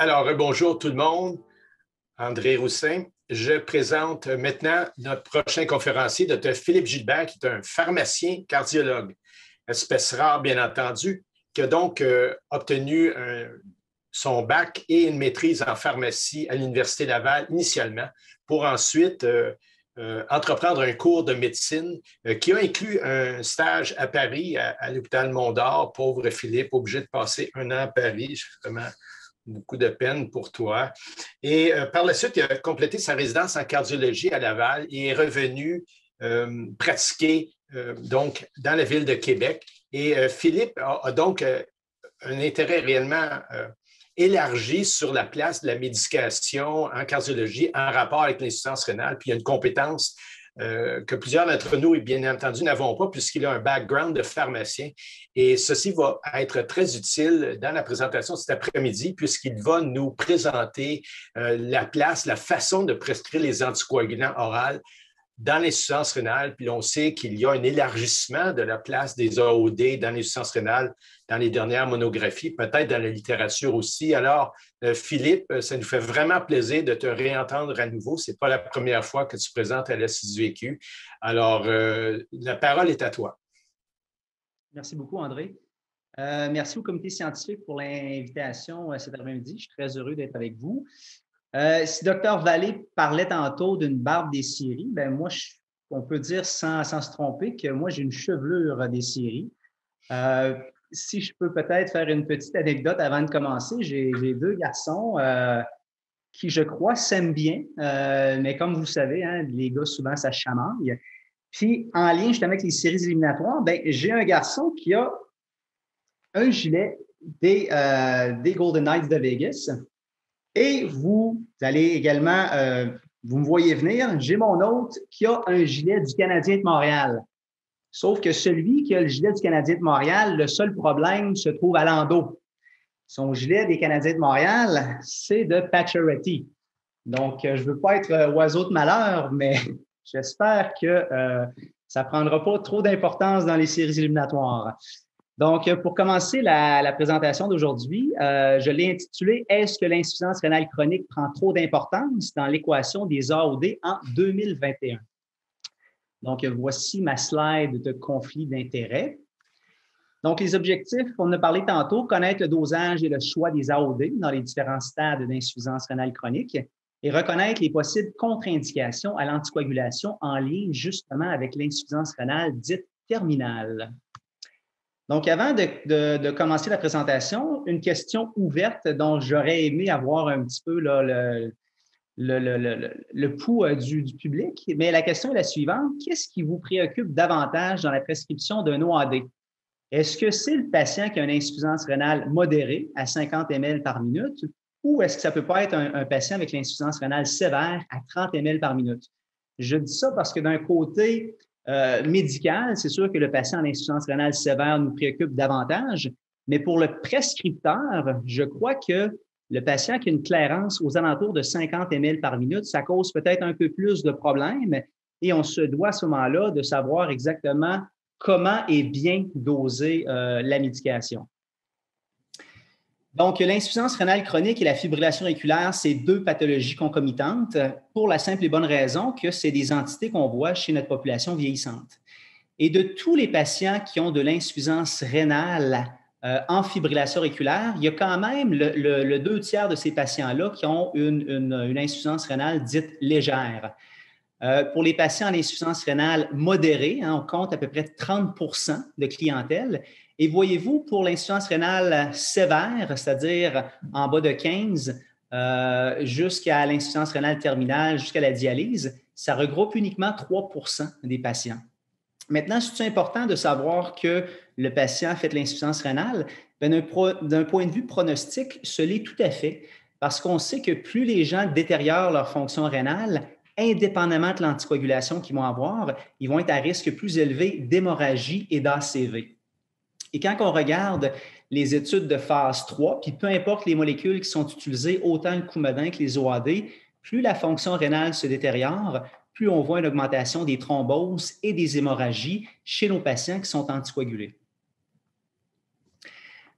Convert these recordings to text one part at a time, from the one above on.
Alors, bonjour tout le monde. André Roussin. Je présente maintenant notre prochain conférencier, Dr. Philippe Gilbert, qui est un pharmacien cardiologue, espèce rare, bien entendu, qui a donc obtenu son bac et une maîtrise en pharmacie à l'Université Laval initialement, pour ensuite entreprendre un cours de médecine qui a inclus un stage à Paris, à l'hôpital Mondor. Pauvre Philippe, obligé de passer un an à Paris. Je suis vraiment beaucoup de peine pour toi. Et par la suite, il a complété sa résidence en cardiologie à Laval et est revenu pratiquer donc dans la ville de Québec. Et Philippe a donc un intérêt réellement élargi sur la place de la médication en cardiologie en rapport avec l'insuffisance rénale. Puis il y a une compétence que plusieurs d'entre nous, bien entendu, n'avons pas puisqu'il a un background de pharmacien. Et ceci va être très utile dans la présentation cet après-midi puisqu'il va nous présenter la place, la façon de prescrire les anticoagulants oraux dans l'insuffisance rénale. Puis on sait qu'il y a un élargissement de la place des AOD dans l'insuffisance rénale dans les dernières monographies, peut-être dans la littérature aussi. Alors, Philippe, ça nous fait vraiment plaisir de te réentendre à nouveau. Ce n'est pas la première fois que tu présentes à la SISVQ. Alors, la parole est à toi. Merci beaucoup, André. Merci au comité scientifique pour l'invitation cet après-midi. Je suis très heureux d'être avec vous. Si Dr Vallée parlait tantôt d'une barbe des scieries, ben moi, on peut dire sans se tromper que moi, j'ai une chevelure des scieries. Si je peux peut-être faire une petite anecdote avant de commencer, j'ai deux garçons qui, je crois, s'aiment bien, mais comme vous le savez, hein, les gars, souvent, ça chamaille. Puis, en lien justement avec les séries éliminatoires, ben, j'ai un garçon qui a un gilet des Golden Knights de Vegas. Et vous allez également, vous me voyez venir, j'ai mon autre qui a un gilet du Canadien de Montréal. Sauf que celui qui a le gilet du Canadien de Montréal, le seul problème se trouve à l'endos. Son gilet des Canadiens de Montréal, c'est de Pacioretty. Donc, je ne veux pas être oiseau de malheur, mais j'espère que ça ne prendra pas trop d'importance dans les séries éliminatoires. Donc, pour commencer la présentation d'aujourd'hui, je l'ai intitulée « Est-ce que l'insuffisance rénale chronique prend trop d'importance dans l'équation des AOD en 2021? » Donc, voici ma slide de conflit d'intérêts. Donc, les objectifs, on en a parlé tantôt, connaître le dosage et le choix des AOD dans les différents stades d'insuffisance rénale chronique et reconnaître les possibles contre-indications à l'anticoagulation en lien justement avec l'insuffisance rénale dite terminale. Donc, avant de commencer la présentation, une question ouverte dont j'aurais aimé avoir un petit peu là, le pouls du public. Mais la question est la suivante. Qu'est-ce qui vous préoccupe davantage dans la prescription d'un OAD? Est-ce que c'est le patient qui a une insuffisance rénale modérée à 50 ml par minute ou est-ce que ça peut pas être un patient avec l'insuffisance rénale sévère à 30 ml par minute? Je dis ça parce que d'un côté médical, c'est sûr que le patient en insuffisance rénale sévère nous préoccupe davantage, mais pour le prescripteur, je crois que le patient qui a une clairance aux alentours de 50 ml par minute, ça cause peut-être un peu plus de problèmes et on se doit à ce moment-là de savoir exactement comment est bien doser la médication. Donc, l'insuffisance rénale chronique et la fibrillation auriculaire, c'est deux pathologies concomitantes pour la simple et bonne raison que c'est des entités qu'on voit chez notre population vieillissante. Et de tous les patients qui ont de l'insuffisance rénale en fibrillation auriculaire, il y a quand même le 2/3 de ces patients-là qui ont une insuffisance rénale dite légère. Pour les patients en insuffisance rénale modérée, hein, on compte à peu près 30% de clientèle. Et voyez-vous, pour l'insuffisance rénale sévère, c'est-à-dire en bas de 15, jusqu'à l'insuffisance rénale terminale, jusqu'à la dialyse, ça regroupe uniquement 3% des patients. Maintenant, c'est important de savoir que le patient fait de l'insuffisance rénale. D'un point de vue pronostic, ce l'est tout à fait, parce qu'on sait que plus les gens détériorent leur fonction rénale, indépendamment de l'anticoagulation qu'ils vont avoir, ils vont être à risque plus élevé d'hémorragie et d'ACV. Et quand on regarde les études de phase 3, puis peu importe les molécules qui sont utilisées, autant le Coumadin que les OAD, plus la fonction rénale se détériore, plus on voit une augmentation des thromboses et des hémorragies chez nos patients qui sont anticoagulés.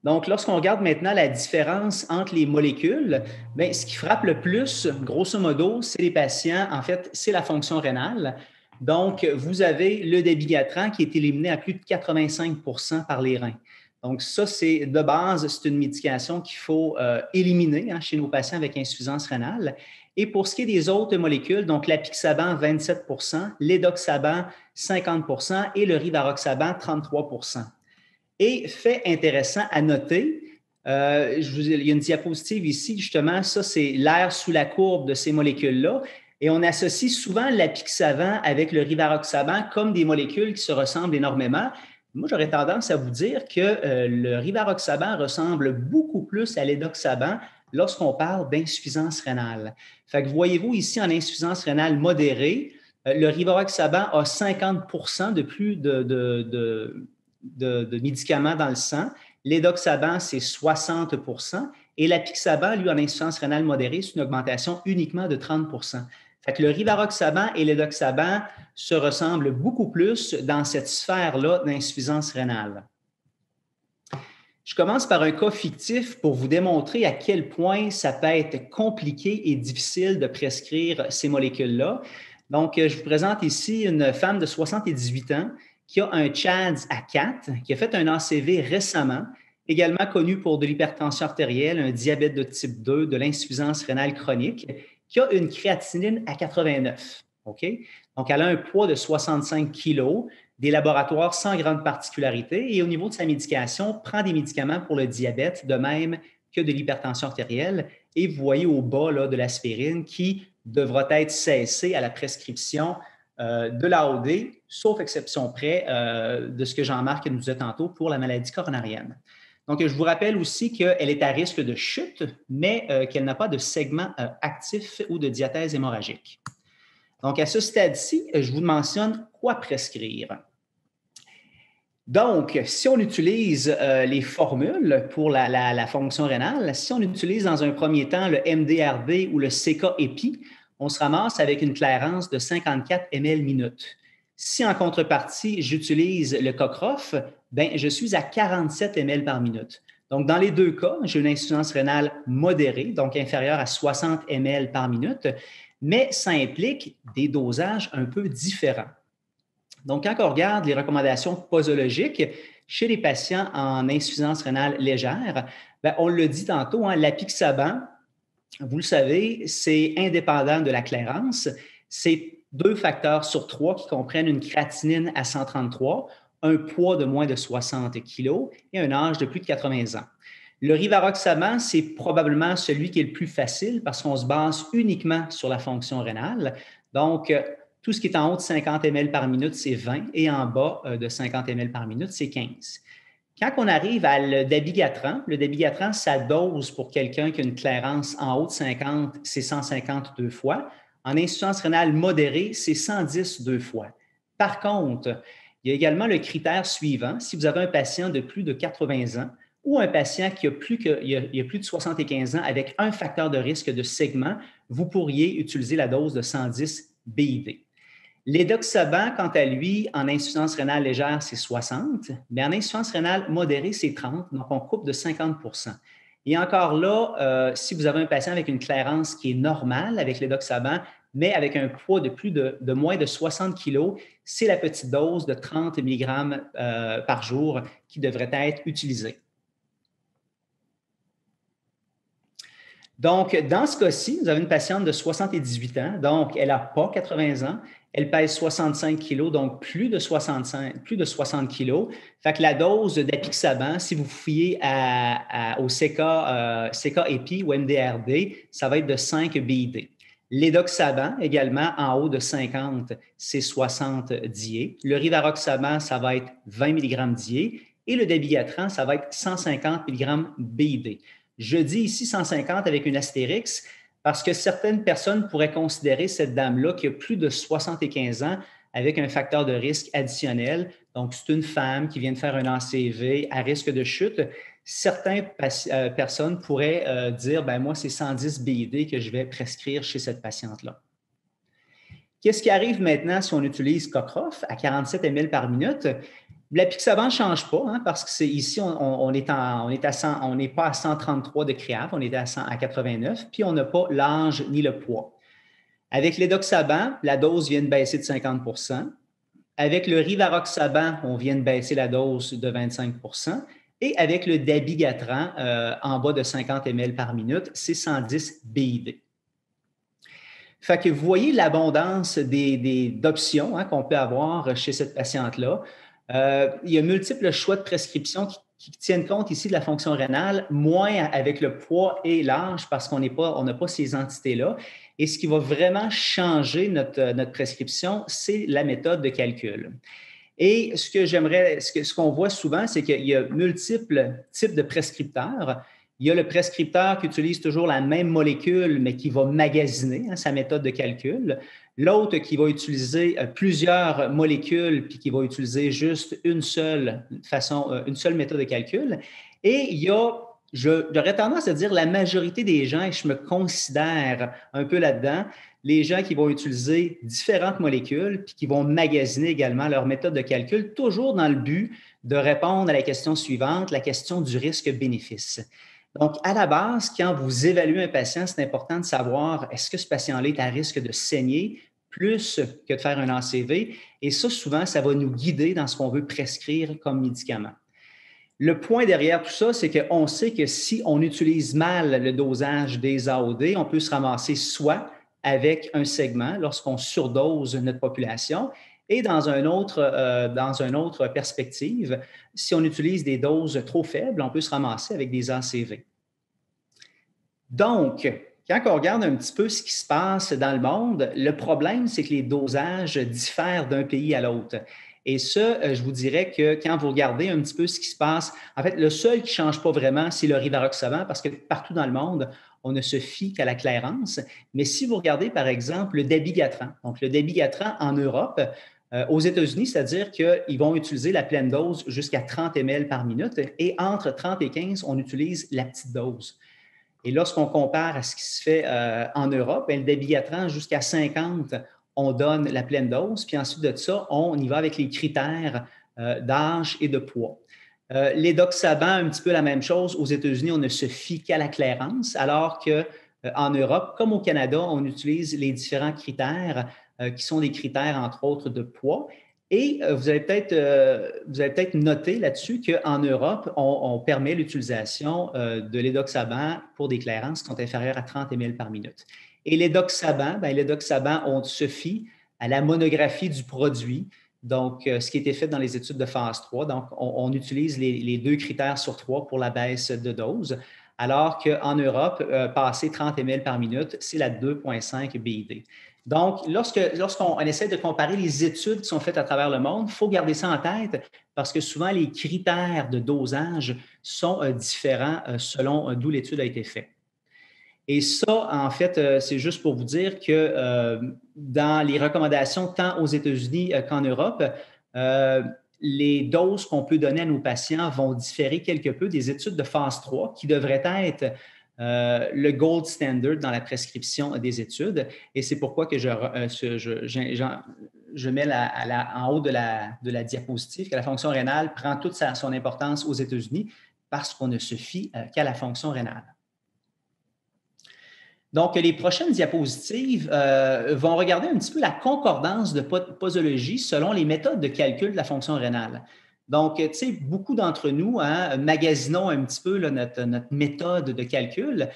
Donc, lorsqu'on regarde maintenant la différence entre les molécules, bien, ce qui frappe le plus, grosso modo, c'est les patients, en fait, c'est la fonction rénale. Donc, vous avez le dabigatran qui est éliminé à plus de 85% par les reins. Donc, ça, c'est de base, c'est une médication qu'il faut éliminer chez nos patients avec insuffisance rénale. Et pour ce qui est des autres molécules, donc l'apixaban, 27%, l'édoxaban, 50% et le rivaroxaban, 33%. Et fait intéressant à noter, il y a une diapositive ici, justement, ça, c'est l'air sous la courbe de ces molécules-là. Et on associe souvent l'apixaban avec le rivaroxaban comme des molécules qui se ressemblent énormément. Moi, j'aurais tendance à vous dire que le rivaroxaban ressemble beaucoup plus à l'édoxaban lorsqu'on parle d'insuffisance rénale. Fait que voyez-vous ici en insuffisance rénale modérée, le rivaroxaban a 50% de plus de médicaments dans le sang. L'édoxaban, c'est 60%. Et l'apixaban, lui, en insuffisance rénale modérée, c'est une augmentation uniquement de 30%. Fait que le rivaroxaban et l'édoxaban se ressemblent beaucoup plus dans cette sphère-là d'insuffisance rénale. Je commence par un cas fictif pour vous démontrer à quel point ça peut être compliqué et difficile de prescrire ces molécules-là. Donc, je vous présente ici une femme de 78 ans qui a un CHADS à 4, qui a fait un ACV récemment, également connu pour de l'hypertension artérielle, un diabète de type 2, de l'insuffisance rénale chronique, qui a une créatinine à 89. OK? Donc, elle a un poids de 65 kg, des laboratoires sans grande particularité et au niveau de sa médication, prend des médicaments pour le diabète, de même que de l'hypertension artérielle. Et vous voyez au bas là, de l'aspirine qui devra être cessée à la prescription de l'AOD, sauf exception près de ce que Jean-Marc nous disait tantôt pour la maladie coronarienne. Donc, je vous rappelle aussi qu'elle est à risque de chute, mais qu'elle n'a pas de segment actif ou de diathèse hémorragique. Donc, à ce stade-ci, je vous mentionne quoi prescrire. Donc, si on utilise les formules pour la fonction rénale, si on utilise dans un premier temps le MDRD ou le CK-EPI, on se ramasse avec une clairance de 54 ml minute. Si en contrepartie, j'utilise le Cockroff, ben, je suis à 47 ml par minute. Donc, dans les deux cas, j'ai une insuffisance rénale modérée, donc inférieure à 60 ml par minute, mais ça implique des dosages un peu différents. Donc, quand on regarde les recommandations posologiques chez les patients en insuffisance rénale légère, bien, on le dit tantôt, l'apixaban, vous le savez, c'est indépendant de la clairance. C'est 2 facteurs sur 3 qui comprennent une créatinine à 133, un poids de moins de 60 kg et un âge de plus de 80 ans. Le rivaroxaban, c'est probablement celui qui est le plus facile parce qu'on se base uniquement sur la fonction rénale. Donc, tout ce qui est en haut de 50 ml par minute, c'est 20 et en bas de 50 ml par minute, c'est 15. Quand on arrive à le dabigatran, sa dose pour quelqu'un qui a une clairance en haut de 50, c'est 150 2 fois. En insuffisance rénale modérée, c'est 110 2 fois. Par contre, il y a également le critère suivant. Si vous avez un patient de plus de 80 ans ou un patient qui a plus de 75 ans avec un facteur de risque de segment, vous pourriez utiliser la dose de 110 BID. L'édoxaban, quant à lui, en insuffisance rénale légère, c'est 60, mais en insuffisance rénale modérée, c'est 30, donc on coupe de 50%. Et encore là, si vous avez un patient avec une clairance qui est normale avec l'édoxaban, mais avec un poids de moins de 60 kg, c'est la petite dose de 30 mg par jour qui devrait être utilisée. Donc, dans ce cas-ci, vous avez une patiente de 78 ans, donc elle n'a pas 80 ans, elle pèse 65 kg, donc plus de 60 kg. Fait que la dose d'apixaban, si vous fiez au CK-EPI ou MDRD, ça va être de 5 BID. L'édoxaban, également, en haut de 50, c'est 60 DIE. Le rivaroxaban, ça va être 20 mg DIE. Et le dabigatran, ça va être 150 mg BID. Je dis ici 150 avec une astérix parce que certaines personnes pourraient considérer cette dame-là qui a plus de 75 ans avec un facteur de risque additionnel. Donc, c'est une femme qui vient de faire un ACV à risque de chute. Certaines personnes pourraient dire, ben moi, c'est 110 BID que je vais prescrire chez cette patiente-là. Qu'est-ce qui arrive maintenant si on utilise Cockroff à 47 ml par minute? L'apixaban ne change pas, hein, parce que ici, on n'est pas à 133 de créave, on est à 89, puis on n'a pas l'âge ni le poids. Avec l'édoxaban, la dose vient de baisser de 50 %. Avec le rivaroxaban, on vient de baisser la dose de 25 %. Et avec le dabigatran, en bas de 50 ml par minute, c'est 110 BID. Fait que vous voyez l'abondance d'options hein, qu'on peut avoir chez cette patiente-là. Il y a multiples choix de prescription qui tiennent compte ici de la fonction rénale, moins avec le poids et l'âge parce qu'on n'a pas ces entités-là. Et ce qui va vraiment changer notre prescription, c'est la méthode de calcul. Et ce qu'on voit souvent, c'est qu'il y a multiples types de prescripteurs. Il y a le prescripteur qui utilise toujours la même molécule, mais qui va magasiner hein, sa méthode de calcul. L'autre qui va utiliser plusieurs molécules, puis qui va utiliser juste une seule méthode de calcul. Et il y a, j'aurais tendance à dire la majorité des gens, et je me considère un peu là-dedans, les gens qui vont utiliser différentes molécules, puis qui vont magasiner également leur méthode de calcul, toujours dans le but de répondre à la question suivante, la question du risque-bénéfice. Donc, à la base, quand vous évaluez un patient, c'est important de savoir est-ce que ce patient-là est à risque de saigner plus que de faire un ACV. Et ça, souvent, ça va nous guider dans ce qu'on veut prescrire comme médicament. Le point derrière tout ça, c'est qu'on sait que si on utilise mal le dosage des AOD, on peut se ramasser soit avec un segment lorsqu'on surdose notre population, et dans une autre perspective, si on utilise des doses trop faibles, on peut se ramasser avec des ACV. Donc, quand on regarde un petit peu ce qui se passe dans le monde, le problème, c'est que les dosages diffèrent d'un pays à l'autre. Et ça, je vous dirais que quand vous regardez un petit peu ce qui se passe, en fait, le seul qui ne change pas vraiment, c'est le rivaroxaban, parce que partout dans le monde, on ne se fie qu'à la clairance. Mais si vous regardez, par exemple, le dabigatran, donc le dabigatran en Europe, aux États-Unis, c'est-à-dire qu'ils vont utiliser la pleine dose jusqu'à 30 ml par minute, et entre 30 et 15, on utilise la petite dose. Et lorsqu'on compare à ce qui se fait en Europe, le dabigatran jusqu'à 50, on donne la pleine dose, puis ensuite de ça, on y va avec les critères d'âge et de poids. L'édoxaban, un petit peu la même chose. Aux États-Unis, on ne se fie qu'à la clairance, alors qu'en Europe, comme au Canada, on utilise les différents critères qui sont des critères, entre autres, de poids. Et vous avez peut-être noté là-dessus qu'en Europe, on permet l'utilisation de l'édoxaban pour des clairances qui sont inférieures à 30 ml par minute. Et l'édoxaban, on se fie à la monographie du produit, donc ce qui a été fait dans les études de phase 3. Donc, on utilise les 2 critères sur 3 pour la baisse de dose, alors qu'en Europe, passer 30 ml par minute, c'est la 2,5 BID. Donc, lorsqu'on essaie de comparer les études qui sont faites à travers le monde, il faut garder ça en tête parce que souvent, les critères de dosage sont différents selon d'où l'étude a été faite. Et ça, en fait, c'est juste pour vous dire que dans les recommandations, tant aux États-Unis qu'en Europe, les doses qu'on peut donner à nos patients vont différer quelque peu des études de phase 3 qui devraient être le gold standard dans la prescription des études. Et c'est pourquoi que je mets en haut de la diapositive que la fonction rénale prend toute son importance aux États-Unis parce qu'on ne se fie qu'à la fonction rénale. Donc, les prochaines diapositives vont regarder un petit peu la concordance de posologie selon les méthodes de calcul de la fonction rénale. Donc, tu sais, beaucoup d'entre nous magasinons un petit peu là, notre méthode de calcul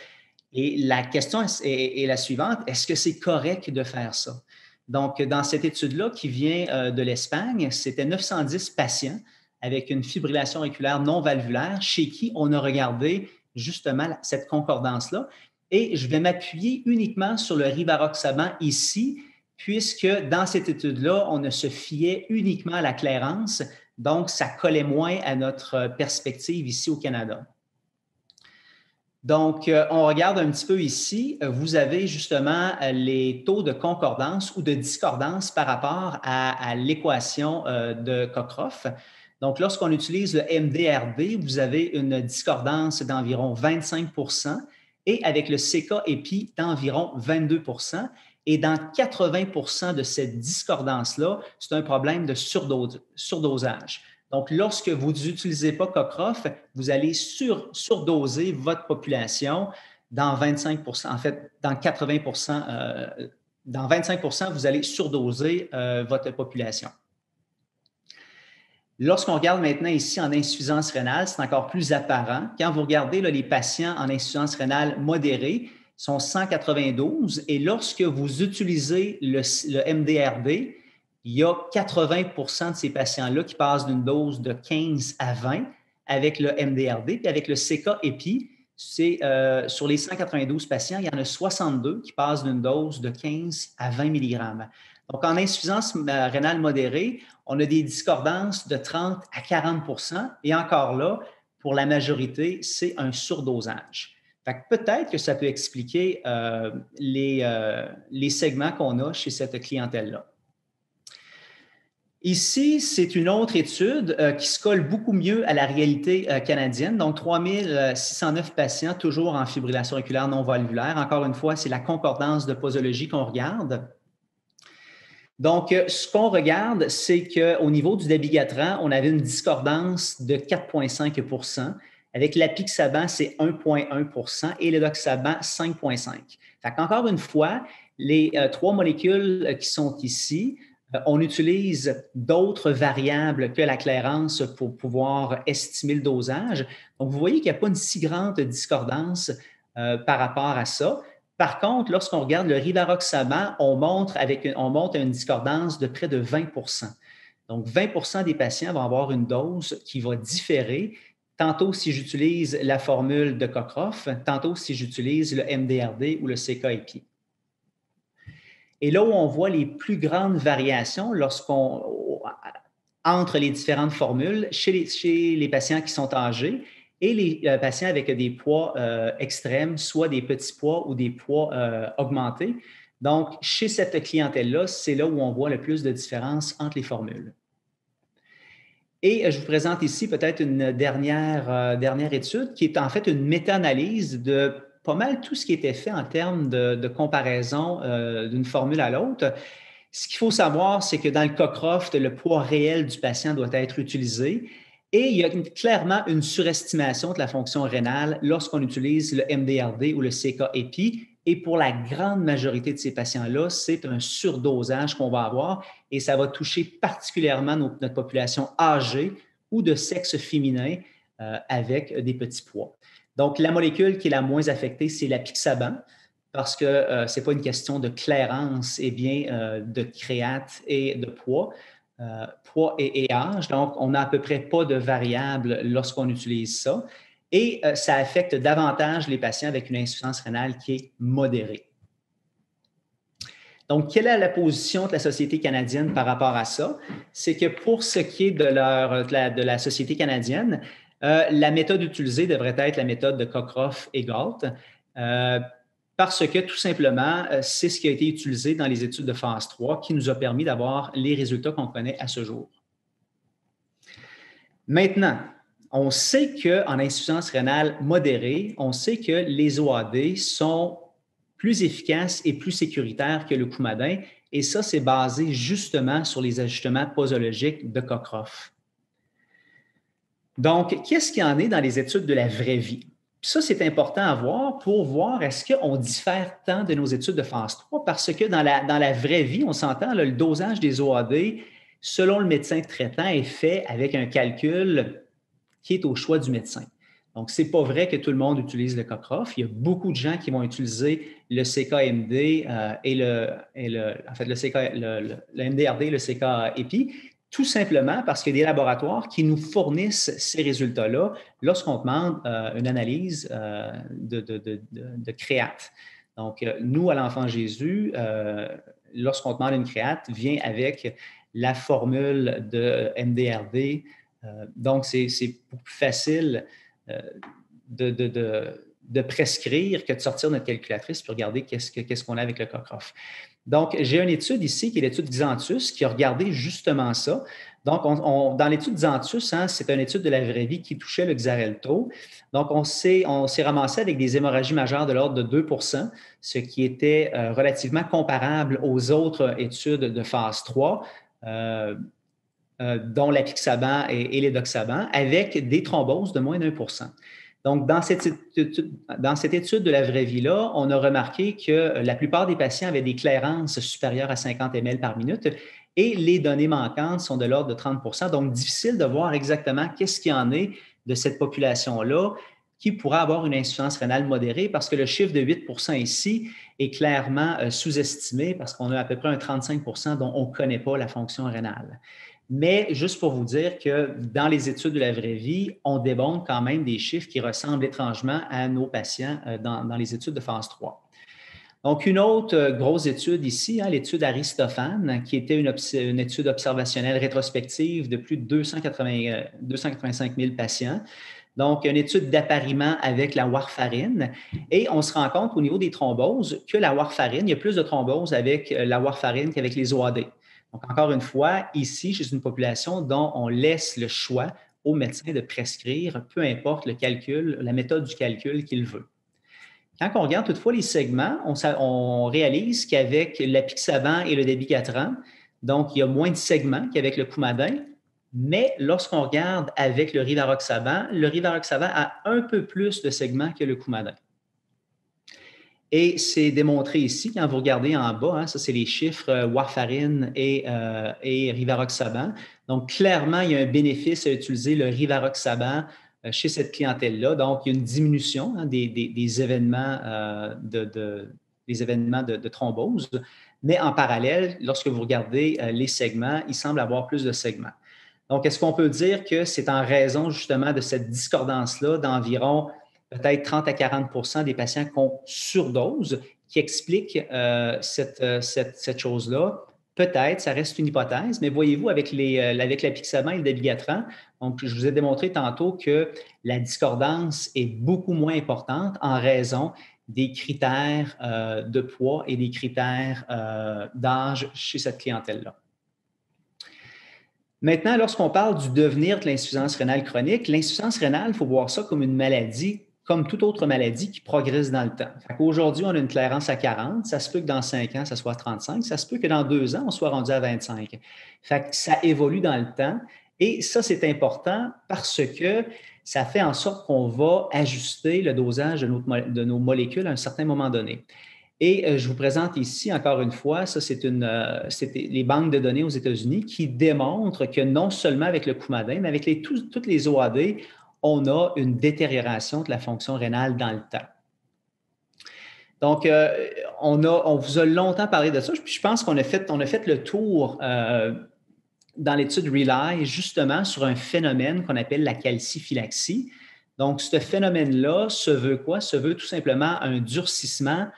et la question est la suivante, est-ce que c'est correct de faire ça? Donc, dans cette étude-là qui vient de l'Espagne, c'était 910 patients avec une fibrillation auriculaire non valvulaire chez qui on a regardé justement cette concordance-là. Et je vais m'appuyer uniquement sur le rivaroxaban ici, puisque dans cette étude-là, on ne se fiait uniquement à la clairance, donc ça collait moins à notre perspective ici au Canada. Donc, on regarde un petit peu ici, vous avez justement les taux de concordance ou de discordance par rapport à l'équation de Cockcroft. Donc, lorsqu'on utilise le MDRD, vous avez une discordance d'environ 25 % et avec le CK-EPI d'environ 22 %. Et dans 80 % de cette discordance-là, c'est un problème de surdosage. Donc, lorsque vous n'utilisez pas Cockroft, vous allez surdoser votre population dans 25 en fait, dans 80 dans 25 vous allez surdoser votre population. Lorsqu'on regarde maintenant ici en insuffisance rénale, c'est encore plus apparent. Quand vous regardez là, les patients en insuffisance rénale modérée, sont 192 et lorsque vous utilisez le MDRD, il y a 80 de ces patients-là qui passent d'une dose de 15 à 20 avec le MDRD. Puis avec le CK-EPI, c'est sur les 192 patients, il y en a 62 qui passent d'une dose de 15 à 20 mg. Donc, en insuffisance rénale modérée, on a des discordances de 30 à 40 et encore là, pour la majorité, c'est un surdosage. Fait que peut-être que ça peut expliquer les segments qu'on a chez cette clientèle-là. Ici, c'est une autre étude qui se colle beaucoup mieux à la réalité canadienne. Donc, 3609 patients toujours en fibrillation auriculaire non valvulaire. Encore une fois, c'est la concordance de posologie qu'on regarde. Donc, ce qu'on regarde, c'est qu'au niveau du dabigatran, on avait une discordance de 4,5 %. Avec l'apixaban, c'est 1,1 et le doxaban, 5,5. Encore une fois, les trois molécules qui sont ici, on utilise d'autres variables que la clairance pour pouvoir estimer le dosage. Donc, vous voyez qu'il n'y a pas une si grande discordance par rapport à ça. Par contre, lorsqu'on regarde le rivaroxaban, on monte une discordance de près de 20 %. Donc, 20 des patients vont avoir une dose qui va différer. Tantôt si j'utilise la formule de Cockroft, tantôt si j'utilise le MDRD ou le CK-EPI. Et là où on voit les plus grandes variations entre les différentes formules, chez les patients qui sont âgés et les patients avec des poids extrêmes, soit des petits poids ou des poids augmentés. Donc, chez cette clientèle-là, c'est là où on voit le plus de différence entre les formules. Et je vous présente ici peut-être une dernière étude qui est en fait une méta-analyse de pas mal tout ce qui était fait en termes de comparaison d'une formule à l'autre. Ce qu'il faut savoir, c'est que dans le Cockroft, le poids réel du patient doit être utilisé et il y a clairement une surestimation de la fonction rénale lorsqu'on utilise le MDRD ou le CK-EPI. Et pour la grande majorité de ces patients-là, c'est un surdosage qu'on va avoir et ça va toucher particulièrement notre population âgée ou de sexe féminin avec des petits poids. Donc, la molécule qui est la moins affectée, c'est l'apixaban parce que ce n'est pas une question de clairance, et bien de créate et de poids. Poids et âge. Donc, on n'a à peu près pas de variables lorsqu'on utilise ça. Et ça affecte davantage les patients avec une insuffisance rénale qui est modérée. Donc, quelle est la position de la Société canadienne par rapport à ça? C'est que pour ce qui est de la Société canadienne, la méthode utilisée devrait être la méthode de Cockroft et Galt, parce que tout simplement, c'est ce qui a été utilisé dans les études de phase 3 qui nous a permis d'avoir les résultats qu'on connaît à ce jour. Maintenant, on sait qu'en insuffisance rénale modérée, on sait que les OAD sont plus efficaces et plus sécuritaires que le Coumadin. Et ça, c'est basé justement sur les ajustements posologiques de Cockroft. Donc, qu'est-ce qu'il y en est dans les études de la vraie vie? Ça, c'est important à voir pour voir est-ce qu'on diffère tant de nos études de phase 3 parce que dans la vraie vie, on s'entend, le dosage des OAD, selon le médecin traitant, est fait avec un calcul qui est au choix du médecin. Donc, ce n'est pas vrai que tout le monde utilise le Cockroft. Il y a beaucoup de gens qui vont utiliser le CK-MD et le MDRD et le CK-EPI, tout simplement parce qu'il y a des laboratoires qui nous fournissent ces résultats-là lorsqu'on demande une analyse de créate. Donc, nous, à l'Enfant Jésus, lorsqu'on demande une créate, vient avec la formule de MDRD. Donc, c'est beaucoup plus facile de prescrire que de sortir notre calculatrice pour regarder qu'est-ce qu'on a avec le Cockroft. Donc, j'ai une étude ici qui est l'étude Xanthus qui a regardé justement ça. Donc, dans l'étude Xanthus, c'est une étude de la vraie vie qui touchait le Xarelto. Donc, on s'est ramassé avec des hémorragies majeures de l'ordre de 2 %, ce qui était relativement comparable aux autres études de phase 3. dont l'apixaban et l'édoxaban, avec des thromboses de moins d'1%. Donc, dans cette étude de la vraie vie-là, on a remarqué que la plupart des patients avaient des clairances supérieures à 50 ml par minute et les données manquantes sont de l'ordre de 30%. Donc, difficile de voir exactement qu'est-ce qu'il y en est de cette population-là qui pourra avoir une insuffisance rénale modérée parce que le chiffre de 8% ici est clairement sous-estimé parce qu'on a à peu près un 35% dont on ne connaît pas la fonction rénale. Mais juste pour vous dire que dans les études de la vraie vie, on démontre quand même des chiffres qui ressemblent étrangement à nos patients dans les études de phase 3. Donc, une autre grosse étude ici, l'étude Aristophane, qui était une étude observationnelle rétrospective de plus de 285 000 patients. Donc, une étude d'appariement avec la warfarine. Et on se rend compte au niveau des thromboses que la warfarine, il y a plus de thromboses avec la warfarine qu'avec les OAD. Donc, encore une fois, ici, c'est une population dont on laisse le choix au médecin de prescrire, peu importe le calcul, la méthode du calcul qu'il veut. Quand on regarde toutefois les segments, on réalise qu'avec l'apixaban et le dabigatran, donc il y a moins de segments qu'avec le coumadin, mais lorsqu'on regarde avec le rivaroxaban a un peu plus de segments que le coumadin. Et c'est démontré ici, quand vous regardez en bas, ça c'est les chiffres warfarine et rivaroxaban. Donc clairement, il y a un bénéfice à utiliser le rivaroxaban chez cette clientèle-là. Donc, il y a une diminution des événements, de thrombose. Mais en parallèle, lorsque vous regardez les segments, il semble avoir plus de segments. Donc, est-ce qu'on peut dire que c'est en raison justement de cette discordance-là d'environ peut-être 30 à 40 des patients qui ont surdose qui explique cette chose-là? Peut-être, ça reste une hypothèse, mais voyez-vous, avec l'apixaban et le dabigatran, donc je vous ai démontré tantôt que la discordance est beaucoup moins importante en raison des critères de poids et des critères d'âge chez cette clientèle-là. Maintenant, lorsqu'on parle du devenir de l'insuffisance rénale chronique, l'insuffisance rénale, il faut voir ça comme une maladie, comme toute autre maladie qui progresse dans le temps. Aujourd'hui, on a une clairance à 40, ça se peut que dans 5 ans, ça soit 35, ça se peut que dans 2 ans, on soit rendu à 25. Ça évolue dans le temps et ça, c'est important parce que ça fait en sorte qu'on va ajuster le dosage de nos molécules à un certain moment donné. Et je vous présente ici, encore une fois, ça, c'est les banques de données aux États-Unis qui démontrent que non seulement avec le coumadin, mais avec toutes les OAD, on a une détérioration de la fonction rénale dans le temps. Donc, on vous a longtemps parlé de ça, puis je pense qu'on a fait le tour dans l'étude RELY, justement, sur un phénomène qu'on appelle la calciphylaxie. Donc, ce phénomène-là se veut quoi? Se veut tout simplement un durcissement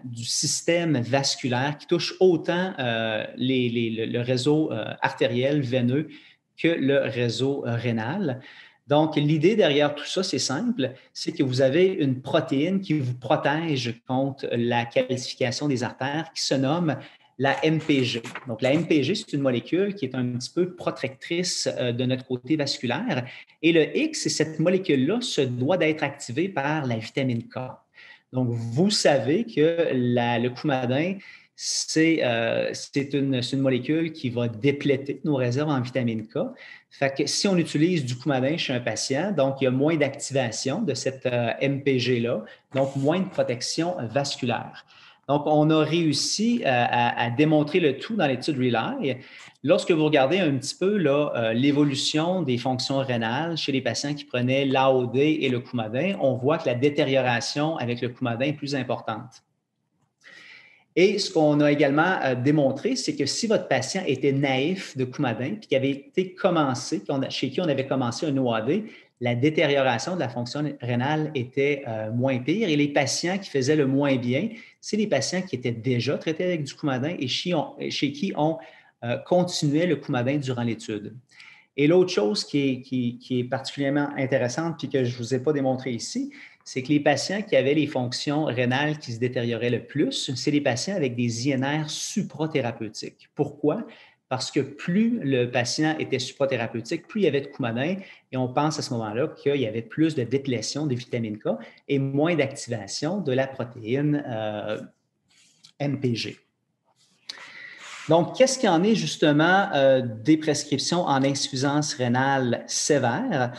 du système vasculaire qui touche autant le réseau artériel, veineux, que le réseau rénal. Donc, l'idée derrière tout ça, c'est simple, c'est que vous avez une protéine qui vous protège contre la calcification des artères qui se nomme la MPG. Donc, la MPG, c'est une molécule qui est un petit peu protectrice de notre côté vasculaire. Et le X, cette molécule-là se doit d'être activée par la vitamine K. Donc, vous savez que le coumadin, c'est une molécule qui va dépléter nos réserves en vitamine K. Fait que si on utilise du coumadin chez un patient, donc il y a moins d'activation de cette MPG-là, donc moins de protection vasculaire. Donc, on a réussi à démontrer le tout dans l'étude RELY. Lorsque vous regardez un petit peu l'évolution des fonctions rénales chez les patients qui prenaient l'AOD et le coumadin, on voit que la détérioration avec le coumadin est plus importante. Et ce qu'on a également démontré, c'est que si votre patient était naïf de coumadin puis qui avait été commencé, chez qui on avait commencé un OAD, la détérioration de la fonction rénale était moins pire. Et les patients qui faisaient le moins bien, c'est les patients qui étaient déjà traités avec du coumadin et chez qui on continuait le coumadin durant l'étude. Et l'autre chose qui est particulièrement intéressante puis que je ne vous ai pas démontré ici, c'est que les patients qui avaient les fonctions rénales qui se détérioraient le plus, c'est les patients avec des INR suprathérapeutiques. Pourquoi? Parce que plus le patient était suprathérapeutique, plus il y avait de coumadin, et on pense à ce moment-là qu'il y avait plus de déplétion de vitamine K et moins d'activation de la protéine MPG. Donc, qu'est-ce qu'il y en est justement des prescriptions en insuffisance rénale sévère?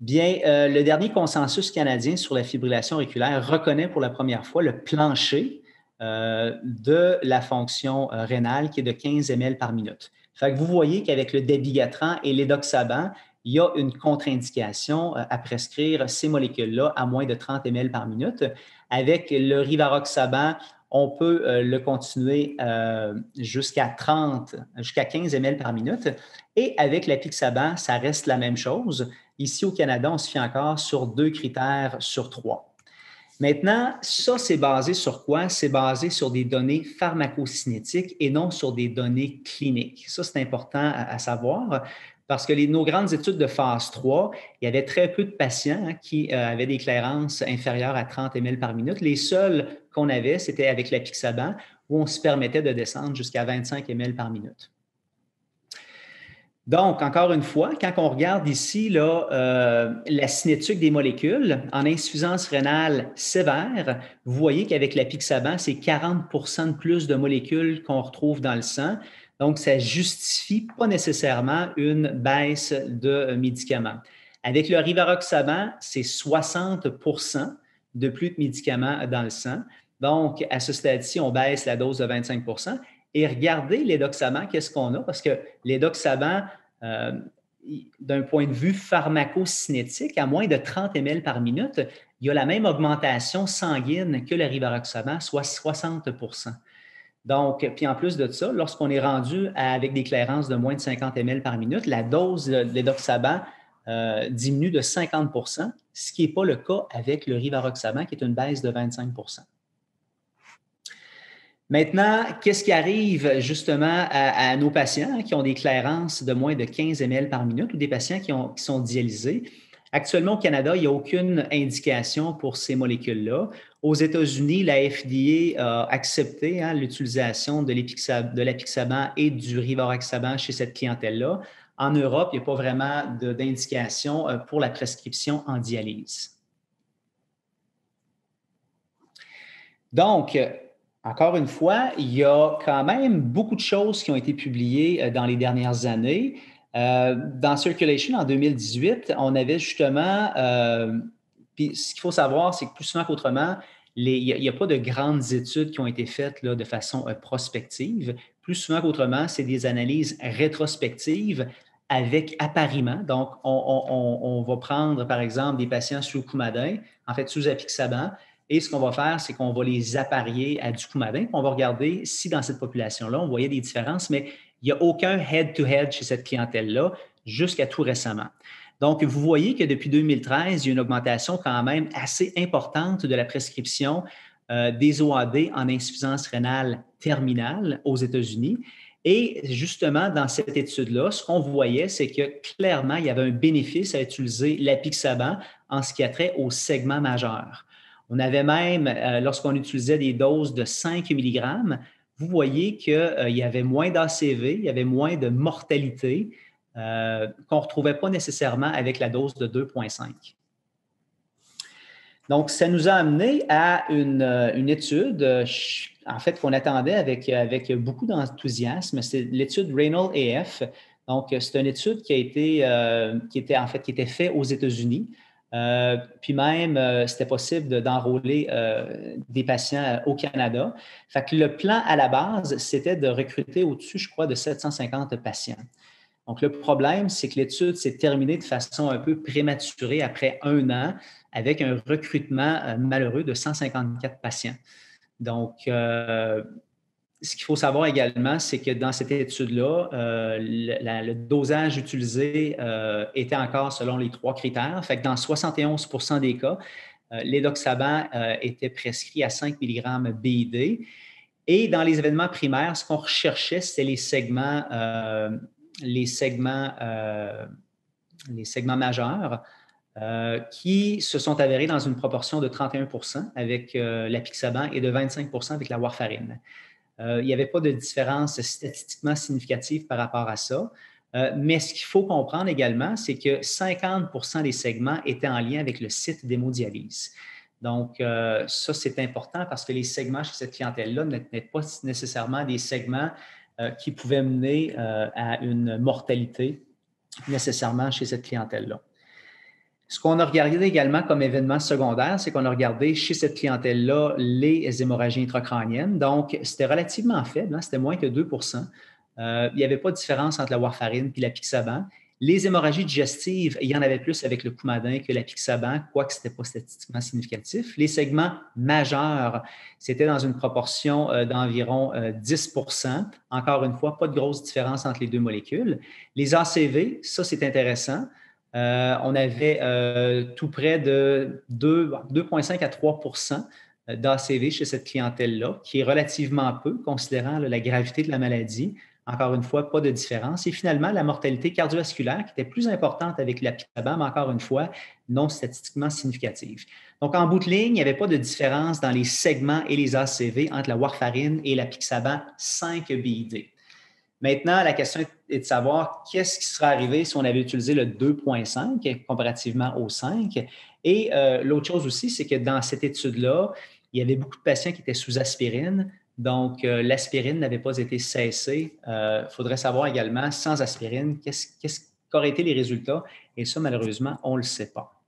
Bien, le dernier consensus canadien sur la fibrillation auriculaire reconnaît pour la première fois le plancher de la fonction rénale qui est de 15 ml par minute. Fait que vous voyez qu'avec le dabigatran et l'édoxaban, il y a une contre-indication à prescrire ces molécules-là à moins de 30 ml par minute. Avec le rivaroxaban, on peut le continuer jusqu'à 15 ml par minute. Et avec l'apixaban, ça reste la même chose. Ici, au Canada, on se fie encore sur 2 critères sur 3. Maintenant, ça, c'est basé sur quoi? C'est basé sur des données pharmacocinétiques et non sur des données cliniques. Ça, c'est important à savoir parce que nos grandes études de phase 3, il y avait très peu de patients qui avaient des clairances inférieures à 30 ml par minute. Les seuls qu'on avait, c'était avec l'apixaban où on se permettait de descendre jusqu'à 25 ml par minute. Donc, encore une fois, quand on regarde ici là, la cinétique des molécules en insuffisance rénale sévère, vous voyez qu'avec l'apixaban, c'est 40 de plus de molécules qu'on retrouve dans le sang. Donc, ça ne justifie pas nécessairement une baisse de médicaments. Avec le rivaroxaban, c'est 60 de plus de médicaments dans le sang. Donc, à ce stade-ci, on baisse la dose de 25 et regardez l'édoxaban, qu'est-ce qu'on a? Parce que l'édoxaban, d'un point de vue pharmacocinétique, à moins de 30 ml par minute, il y a la même augmentation sanguine que le rivaroxaban, soit 60 Donc, puis en plus de ça, lorsqu'on est rendu avec des clairances de moins de 50 ml par minute, la dose de l'édoxaban diminue de 50 ce qui n'est pas le cas avec le rivaroxaban, qui est une baisse de 25 Maintenant, qu'est-ce qui arrive justement à nos patients qui ont des clairances de moins de 15 ml par minute ou des patients qui sont dialysés? Actuellement, au Canada, il n'y a aucune indication pour ces molécules-là. Aux États-Unis, la FDA a accepté l'utilisation de l'apixaban et du rivaroxaban chez cette clientèle-là. En Europe, il n'y a pas vraiment d'indication pour la prescription en dialyse. Donc, encore une fois, il y a quand même beaucoup de choses qui ont été publiées dans les dernières années. Dans Circulation, en 2018, on avait justement, puis ce qu'il faut savoir, c'est que plus souvent qu'autrement, il n'y a pas de grandes études qui ont été faites là, de façon prospective. Plus souvent qu'autrement, c'est des analyses rétrospectives avec appariement. Donc, on va prendre, par exemple, des patients sous Coumadin, en fait, sous apixaban, et ce qu'on va faire, c'est qu'on va les apparier à du Coumadin. On va regarder si dans cette population-là, on voyait des différences, mais il n'y a aucun head-to-head chez cette clientèle-là jusqu'à tout récemment. Donc, vous voyez que depuis 2013, il y a une augmentation quand même assez importante de la prescription des OAD en insuffisance rénale terminale aux États-Unis. Et justement, dans cette étude-là, ce qu'on voyait, c'est que clairement, il y avait un bénéfice à utiliser l'apixaban en ce qui a trait au segment majeur. On avait même, lorsqu'on utilisait des doses de 5 mg, vous voyez qu'il y avait moins d'ACV, il y avait moins de mortalité qu'on ne retrouvait pas nécessairement avec la dose de 2,5. Donc, ça nous a amené à une étude, en fait, qu'on attendait avec beaucoup d'enthousiasme. C'est l'étude Raynal-AF. Donc, c'est une étude qui était faite aux États-Unis. Puis même, c'était possible d'enrôler des patients au Canada. Fait que le plan à la base, c'était de recruter au-dessus, je crois, de 750 patients. Donc, le problème, c'est que l'étude s'est terminée de façon un peu prématurée après 1 an avec un recrutement malheureux de 154 patients. Donc, ce qu'il faut savoir également, c'est que dans cette étude-là, le dosage utilisé était encore selon les 3 critères. Fait que dans 71 des cas, l'édoxaban était prescrit à 5 mg BID. Et dans les événements primaires, ce qu'on recherchait, c'était les segments majeurs qui se sont avérés dans une proportion de 31 avec l'apixaban et de 25 avec la warfarine. Il n'y avait pas de différence statistiquement significative par rapport à ça. Mais ce qu'il faut comprendre également, c'est que 50 des segments étaient en lien avec le site d'hémodialyse. Donc, ça, c'est important parce que les segments chez cette clientèle-là n'étaient pas nécessairement des segments qui pouvaient mener à une mortalité nécessairement chez cette clientèle-là. Ce qu'on a regardé également comme événement secondaire, c'est qu'on a regardé chez cette clientèle-là les hémorragies intracrâniennes. Donc, c'était relativement faible, hein, c'était moins que 2 il n'y avait pas de différence entre la warfarine et l'apixaban. Les hémorragies digestives, il y en avait plus avec le Coumadin que l'apixaban, quoique ce n'était pas statistiquement significatif. Les segments majeurs, c'était dans une proportion d'environ 10 Encore une fois, pas de grosse différence entre les deux molécules. Les ACV, ça, c'est intéressant. On avait tout près de 2,5 à 3 d'ACV chez cette clientèle-là, qui est relativement peu, considérant la gravité de la maladie. Encore une fois, pas de différence. Et finalement, la mortalité cardiovasculaire, qui était plus importante avec l'apixaban, mais encore une fois, non statistiquement significative. Donc, en bout de ligne, il n'y avait pas de différence dans les segments et les ACV entre la warfarine et l'apixaban 5-BID. Maintenant, la question est de savoir qu'est-ce qui serait arrivé si on avait utilisé le 2,5 comparativement au 5. Et l'autre chose aussi, c'est que dans cette étude-là, il y avait beaucoup de patients qui étaient sous aspirine. Donc, l'aspirine n'avait pas été cessée. Il faudrait savoir également, sans aspirine, qu'auraient été les résultats. Et ça, malheureusement, on ne le sait pas.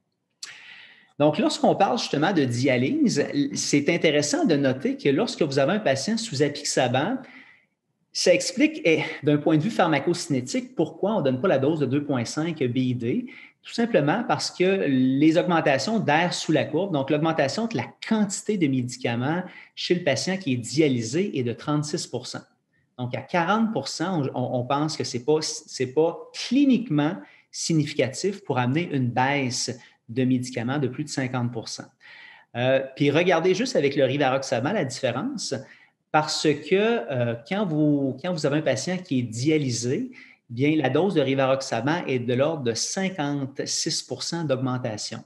Donc, lorsqu'on parle justement de dialyse, c'est intéressant de noter que lorsque vous avez un patient sous apixaban, ça explique, d'un point de vue pharmacocinétique, pourquoi on ne donne pas la dose de 2,5 BID. Tout simplement parce que les augmentations d'air sous la courbe, donc l'augmentation de la quantité de médicaments chez le patient qui est dialysé est de 36 Donc, à 40 on pense que ce n'est pas cliniquement significatif pour amener une baisse de médicaments de plus de 50 Puis regardez juste avec le rivaroxaban la différence. Parce que quand vous avez un patient qui est dialysé, bien, la dose de rivaroxaban est de l'ordre de 56 d'augmentation.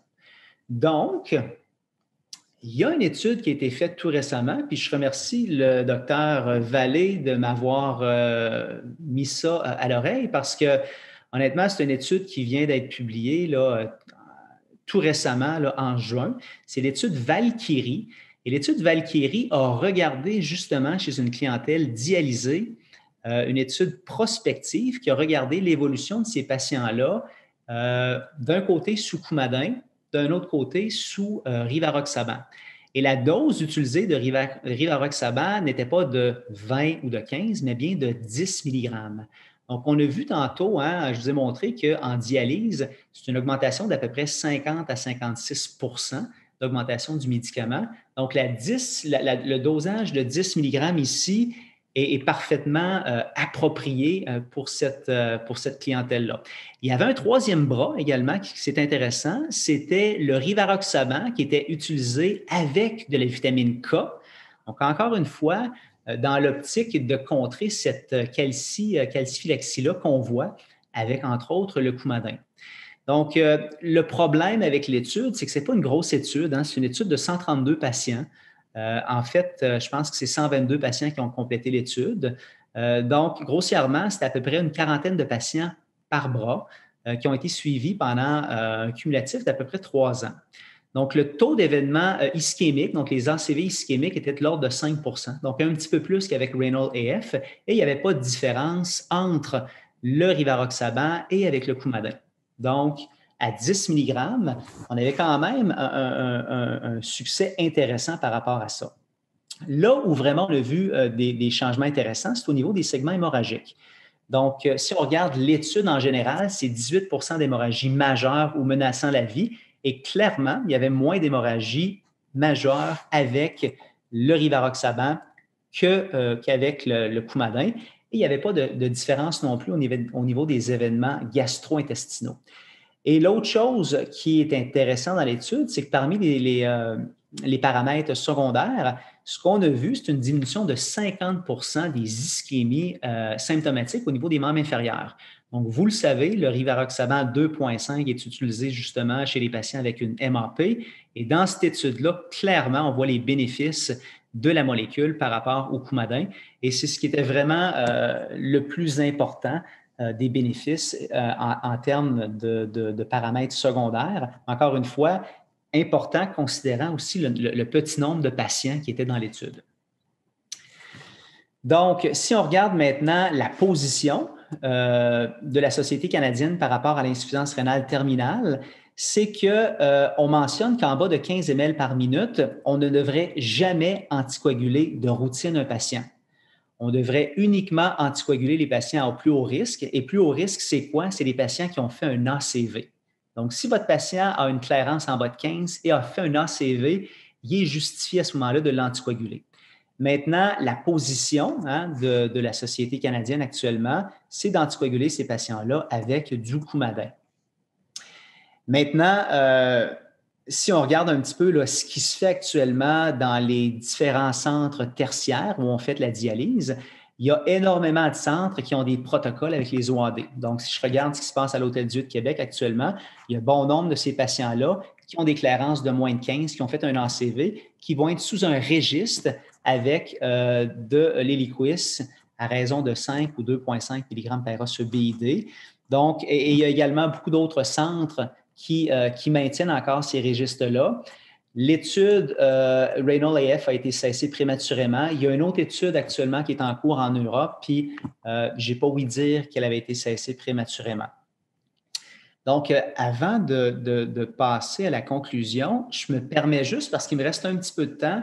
Donc, il y a une étude qui a été faite tout récemment, puis je remercie le docteur Vallée de m'avoir mis ça à l'oreille parce que, honnêtement, c'est une étude qui vient d'être publiée là, tout récemment, là, en juin. C'est l'étude Valkyrie. Et l'étude Valkyrie a regardé justement chez une clientèle dialysée une étude prospective qui a regardé l'évolution de ces patients-là d'un côté sous Coumadin, d'un autre côté sous rivaroxaban. Et la dose utilisée de rivaroxaban n'était pas de 20 ou de 15, mais bien de 10 mg. Donc, on a vu tantôt, hein, je vous ai montré qu'en dialyse, c'est une augmentation d'à peu près 50 à 56 d'augmentation du médicament. Donc, le dosage de 10 mg ici est parfaitement approprié pour cette clientèle-là. Il y avait un troisième bras également qui c'est intéressant, c'était le rivaroxaban qui était utilisé avec de la vitamine K. Donc, encore une fois, dans l'optique de contrer cette calciphylaxie-là qu'on voit avec, entre autres, le Coumadin. Donc, le problème avec l'étude, c'est que ce n'est pas une grosse étude, hein, c'est une étude de 132 patients. En fait, je pense que c'est 122 patients qui ont complété l'étude. Donc, grossièrement, c'est à peu près une quarantaine de patients par bras qui ont été suivis pendant un cumulatif d'à peu près 3 ans. Donc, le taux d'événements ischémiques, donc les ACV ischémiques, était de l'ordre de 5 donc un petit peu plus qu'avec Raynaud AF, et il n'y avait pas de différence entre le rivaroxaban et avec le Coumadin. Donc, à 10 mg, on avait quand même un succès intéressant par rapport à ça. Là où vraiment on a vu des changements intéressants, c'est au niveau des segments hémorragiques. Donc, si on regarde l'étude en général, c'est 18 d'hémorragie majeure ou menaçant la vie. Et clairement, il y avait moins d'hémorragie majeure avec le rivaroxaban qu'avec le Coumadin. Et il n'y avait pas de différence non plus au niveau des événements gastro-intestinaux. Et l'autre chose qui est intéressante dans l'étude, c'est que parmi les paramètres secondaires, ce qu'on a vu, c'est une diminution de 50 des ischémies symptomatiques au niveau des membres inférieurs. Donc, vous le savez, le rivaroxaban 2,5 est utilisé justement chez les patients avec une MAP. Et dans cette étude-là, clairement, on voit les bénéfices de la molécule par rapport au Coumadin. Et c'est ce qui était vraiment le plus important des bénéfices en termes de paramètres secondaires. Encore une fois, important considérant aussi le petit nombre de patients qui étaient dans l'étude. Donc, si on regarde maintenant la position de la Société canadienne par rapport à l'insuffisance rénale terminale, c'est qu'on mentionne qu'en bas de 15 ml par minute, on ne devrait jamais anticoaguler de routine un patient. On devrait uniquement anticoaguler les patients au plus haut risque. Et plus haut risque, c'est quoi? C'est les patients qui ont fait un ACV. Donc, si votre patient a une clairance en bas de 15 et a fait un ACV, il est justifié à ce moment-là de l'anticoaguler. Maintenant, la position de la Société canadienne actuellement, c'est d'anticoaguler ces patients-là avec du Coumadin. Maintenant, si on regarde un petit peu là, ce qui se fait actuellement dans les différents centres tertiaires où on fait la dialyse, il y a énormément de centres qui ont des protocoles avec les OAD. Donc, si je regarde ce qui se passe à l'Hôtel-Dieu de Québec actuellement, il y a bon nombre de ces patients-là qui ont des clairances de moins de 15, qui ont fait un ACV, qui vont être sous un registre avec de l'Eliquis à raison de 5 ou 2,5 mg par os sur BID. Donc, et il y a également beaucoup d'autres centres qui maintiennent encore ces registres-là. L'étude Renal AF a été cessée prématurément. Il y a une autre étude actuellement qui est en cours en Europe, puis je n'ai pas ouï dire qu'elle avait été cessée prématurément. Donc, avant de passer à la conclusion, je me permets juste, parce qu'il me reste un petit peu de temps,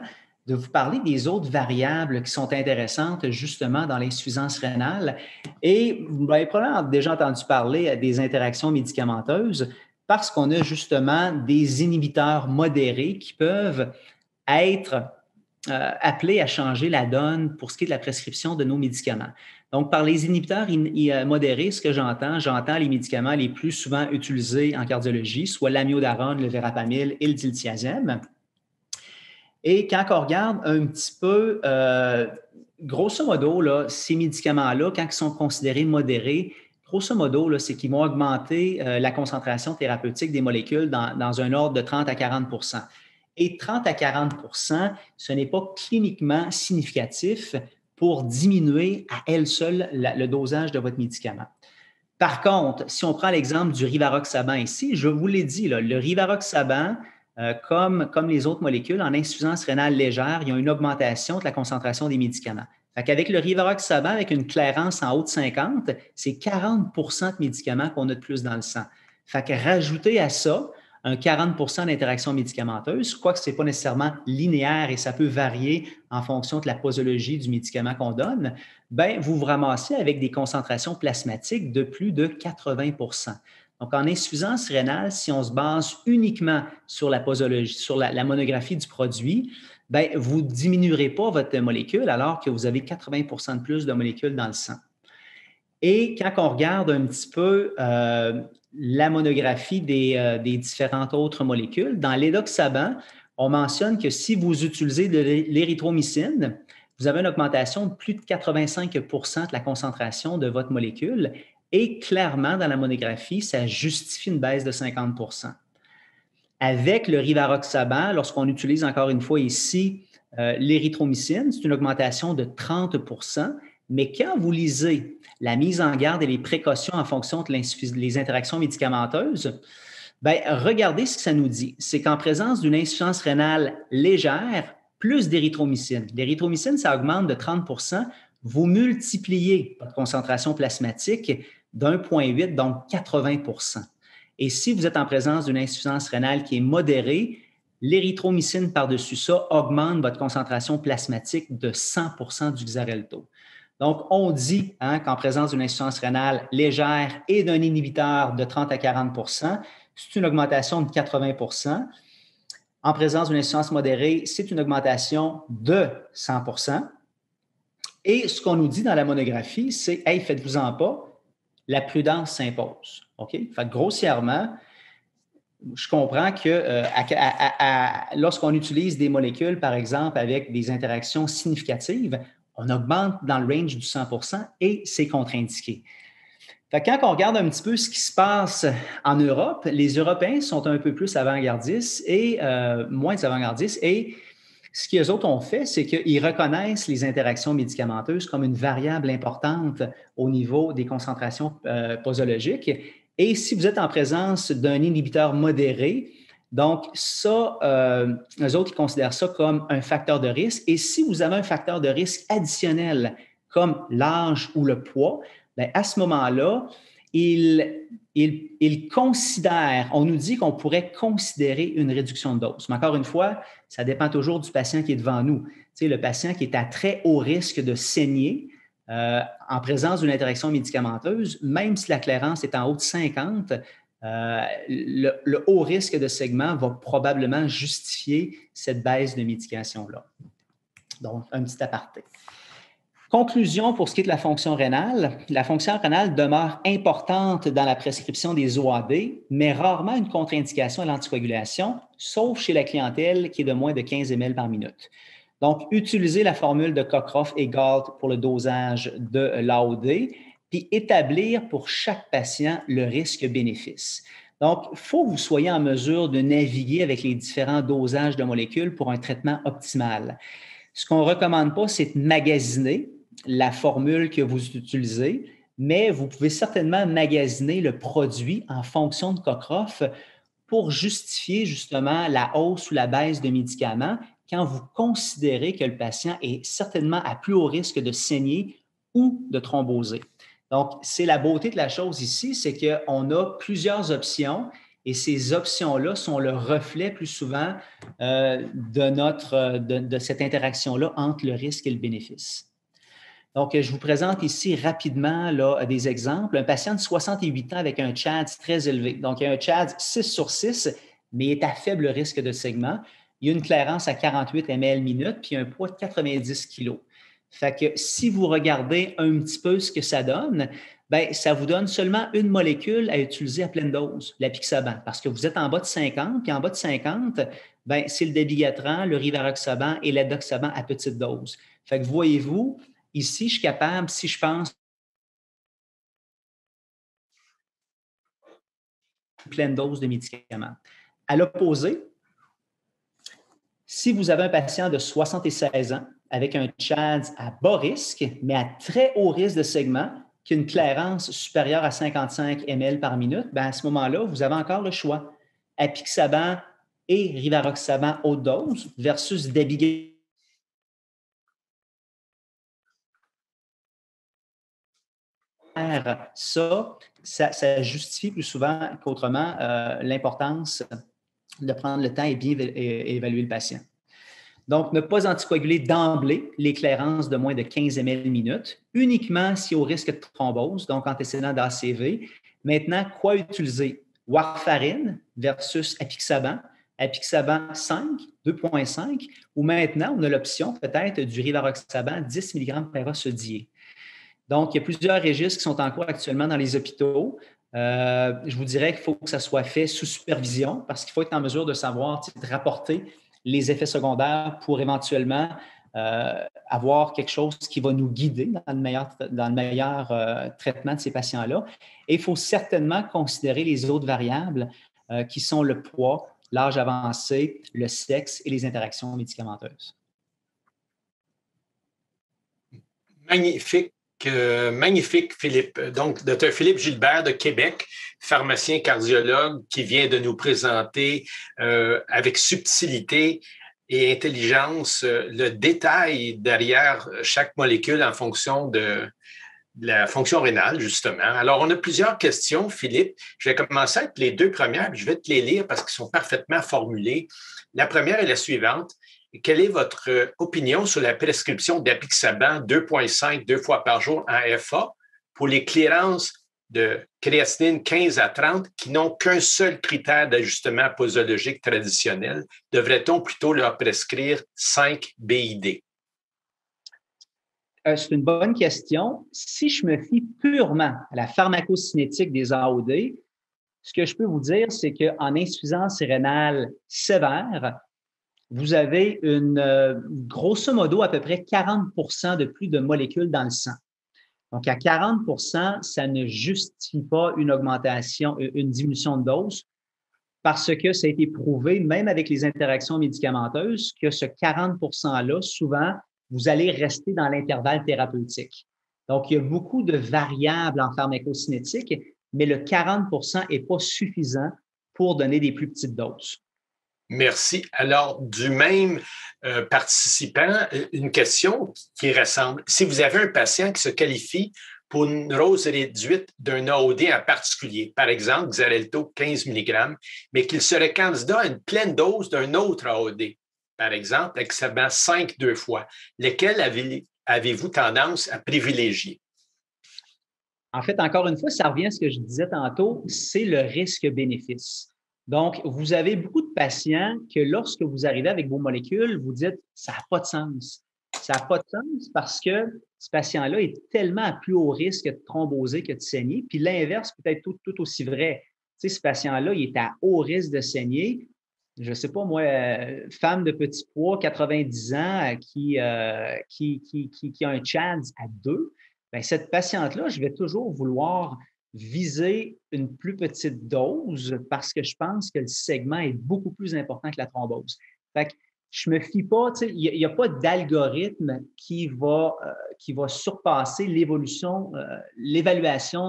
de vous parler des autres variables qui sont intéressantes justement dans l'insuffisance rénale. Et vous avez probablement déjà entendu parler des interactions médicamenteuses parce qu'on a justement des inhibiteurs modérés qui peuvent être appelés à changer la donne pour ce qui est de la prescription de nos médicaments. Donc, par les inhibiteurs modérés, ce que j'entends les médicaments les plus souvent utilisés en cardiologie, soit l'amiodarone, le verapamil et le diltiazem. Et quand on regarde un petit peu, grosso modo, là, ces médicaments-là, quand ils sont considérés modérés, grosso modo, là, c'est qu'ils vont augmenter la concentration thérapeutique des molécules dans un ordre de 30 à 40 %. Et 30 à 40 %, ce n'est pas cliniquement significatif pour diminuer à elle seule le dosage de votre médicament. Par contre, si on prend l'exemple du rivaroxaban ici, je vous l'ai dit, là, le rivaroxaban, comme les autres molécules, en insuffisance rénale légère, il y a une augmentation de la concentration des médicaments. Avec le rivaroxaban, avec une clairance en haut de 50, c'est 40 % de médicaments qu'on a de plus dans le sang. Fait que rajouter à ça un 40 % d'interaction médicamenteuse, quoique ce n'est pas nécessairement linéaire et ça peut varier en fonction de la posologie du médicament qu'on donne, bien, vous vous ramassez avec des concentrations plasmatiques de plus de 80 %. Donc, en insuffisance rénale, si on se base uniquement sur la posologie, sur la monographie du produit, bien, vous ne diminuerez pas votre molécule alors que vous avez 80 % de plus de molécules dans le sang. Et quand on regarde un petit peu la monographie des différentes autres molécules, dans l'édoxaban, on mentionne que si vous utilisez de l'érythromycine, vous avez une augmentation de plus de 85 % de la concentration de votre molécule. Et clairement, dans la monographie, ça justifie une baisse de 50 %. Avec le rivaroxaban, lorsqu'on utilise encore une fois ici l'érythromycine, c'est une augmentation de 30 %. Mais quand vous lisez la mise en garde et les précautions en fonction des interactions médicamenteuses, bien, regardez ce que ça nous dit. C'est qu'en présence d'une insuffisance rénale légère, plus d'érythromycine. L'érythromycine, ça augmente de 30 %. Vous multipliez votre concentration plasmatique d'1,8, donc 80 %. Et si vous êtes en présence d'une insuffisance rénale qui est modérée, l'érythromycine par-dessus ça augmente votre concentration plasmatique de 100 % du Xarelto. Donc, on dit qu'en présence d'une insuffisance rénale légère et d'un inhibiteur de 30 à 40 %, c'est une augmentation de 80 %. En présence d'une insuffisance modérée, c'est une augmentation de 100 %. Et ce qu'on nous dit dans la monographie, c'est « Hey, faites-vous-en pas, la prudence s'impose. » OK? Fait que grossièrement, je comprends que lorsqu'on utilise des molécules, par exemple, avec des interactions significatives, on augmente dans le range du 100 % et c'est contre-indiqué. Fait que quand on regarde un petit peu ce qui se passe en Europe, les Européens sont un peu plus avant-gardistes et moins avant-gardistes. Et ce qu'eux autres ont fait, c'est qu'ils reconnaissent les interactions médicamenteuses comme une variable importante au niveau des concentrations posologiques. Et si vous êtes en présence d'un inhibiteur modéré, donc ça, eux autres, ils considèrent ça comme un facteur de risque. Et si vous avez un facteur de risque additionnel comme l'âge ou le poids, bien, à ce moment-là, il considère, on nous dit qu'on pourrait considérer une réduction de dose. Mais encore une fois, ça dépend toujours du patient qui est devant nous. Tu sais, le patient qui est à très haut risque de saigner en présence d'une interaction médicamenteuse, même si la clairance est en haut de 50, le haut risque de segment va probablement justifier cette baisse de médication-là. Donc, un petit aparté. Conclusion pour ce qui est de la fonction rénale. La fonction rénale demeure importante dans la prescription des OAD, mais rarement une contre-indication à l'anticoagulation, sauf chez la clientèle qui est de moins de 15 ml par minute. Donc, utilisez la formule de Cockcroft et Galt pour le dosage de l'AOD, puis établir pour chaque patient le risque-bénéfice. Donc, il faut que vous soyez en mesure de naviguer avec les différents dosages de molécules pour un traitement optimal. Ce qu'on ne recommande pas, c'est de magasiner la formule que vous utilisez, mais vous pouvez certainement magasiner le produit en fonction de Cockcroft pour justifier justement la hausse ou la baisse de médicaments quand vous considérez que le patient est certainement à plus haut risque de saigner ou de thromboser. Donc, c'est la beauté de la chose ici, c'est qu'on a plusieurs options et ces options-là sont le reflet plus souvent de cette interaction-là entre le risque et le bénéfice. Donc, je vous présente ici rapidement là, des exemples. Un patient de 68 ans avec un CHADS très élevé. Donc, il y a un CHADS 6 sur 6, mais est à faible risque de segment. Il y a une clairance à 48 ml minute, puis un poids de 90 kg. Fait que si vous regardez un petit peu ce que ça donne, bien, ça vous donne seulement une molécule à utiliser à pleine dose, l'apixaban, parce que vous êtes en bas de 50, puis en bas de 50, bien, c'est le dabigatran, le rivaroxaban et l'adoxaban à petite dose. Fait que voyez-vous, ici, je suis capable, si je pense pleine dose de médicaments. À l'opposé, si vous avez un patient de 76 ans avec un CHADS à bas risque, mais à très haut risque de segment, qui a une clairance supérieure à 55 ml par minute, bien à ce moment-là, vous avez encore le choix. Apixaban et rivaroxaban haute dose versus dabigatran. Ça justifie plus souvent qu'autrement l'importance de prendre le temps et bien évaluer le patient. Donc, ne pas anticoaguler d'emblée les clairances de moins de 15 ml minute, uniquement si au risque de thrombose, donc antécédent d'ACV. Maintenant, quoi utiliser? Warfarine versus apixaban, apixaban 5, 2,5, ou maintenant, on a l'option peut-être du rivaroxaban 10 mg par osodier. Donc, il y a plusieurs registres qui sont en cours actuellement dans les hôpitaux. Je vous dirais qu'il faut que ça soit fait sous supervision parce qu'il faut être en mesure de savoir, de rapporter les effets secondaires pour éventuellement avoir quelque chose qui va nous guider dans le meilleur traitement de ces patients-là. Et il faut certainement considérer les autres variables qui sont le poids, l'âge avancé, le sexe et les interactions médicamenteuses. Magnifique. Magnifique, Philippe. Donc, Dr. Philippe Gilbert de Québec, pharmacien cardiologue qui vient de nous présenter avec subtilité et intelligence le détail derrière chaque molécule en fonction de la fonction rénale, justement. Alors, on a plusieurs questions, Philippe. Je vais commencer avec les deux premières, puis je vais te les lire parce qu'elles sont parfaitement formulées. La première est la suivante. Quelle est votre opinion sur la prescription d'apixaban 2,5 2 fois par jour en FA pour les clérances de créatinine 15 à 30 qui n'ont qu'un seul critère d'ajustement posologique traditionnel? Devrait-on plutôt leur prescrire 5 BID? C'est une bonne question. Si je me fie purement à la pharmacocinétique des AOD, ce que je peux vous dire, c'est qu'en insuffisance rénale sévère, vous avez grosso modo à peu près 40 de plus de molécules dans le sang. Donc, à 40 ça ne justifie pas une augmentation, une diminution de dose parce que ça a été prouvé, même avec les interactions médicamenteuses, que ce 40 %-là, souvent, vous allez rester dans l'intervalle thérapeutique. Donc, il y a beaucoup de variables en pharmacocinétique, mais le 40 % n'est pas suffisant pour donner des plus petites doses. Merci. Alors, du même participants une question qui ressemble. Si vous avez un patient qui se qualifie pour une dose réduite d'un AOD en particulier, par exemple, Xarelto 15 mg, mais qu'il serait candidat à une pleine dose d'un autre AOD, par exemple, Exaban 5 deux fois, lesquels avez-vous tendance à privilégier? En fait, encore une fois, ça revient à ce que je disais tantôt, c'est le risque-bénéfice. Donc, vous avez beaucoup de patients que lorsque vous arrivez avec vos molécules, vous dites « ça n'a pas de sens ». Ça n'a pas de sens parce que ce patient-là est tellement à plus haut risque de thromboser que de saigner. Puis l'inverse peut être tout aussi vrai. Tu sais, ce patient-là, il est à haut risque de saigner. Je ne sais pas, moi, femme de petit poids, 90 ans, qui a un CHADS à 2, bien, cette patiente-là, je vais toujours vouloir viser une plus petite dose parce que je pense que le segment est beaucoup plus important que la thrombose. Fait que je ne me fie pas, tu sais, il n'y a pas d'algorithme qui va surpasser l'évaluation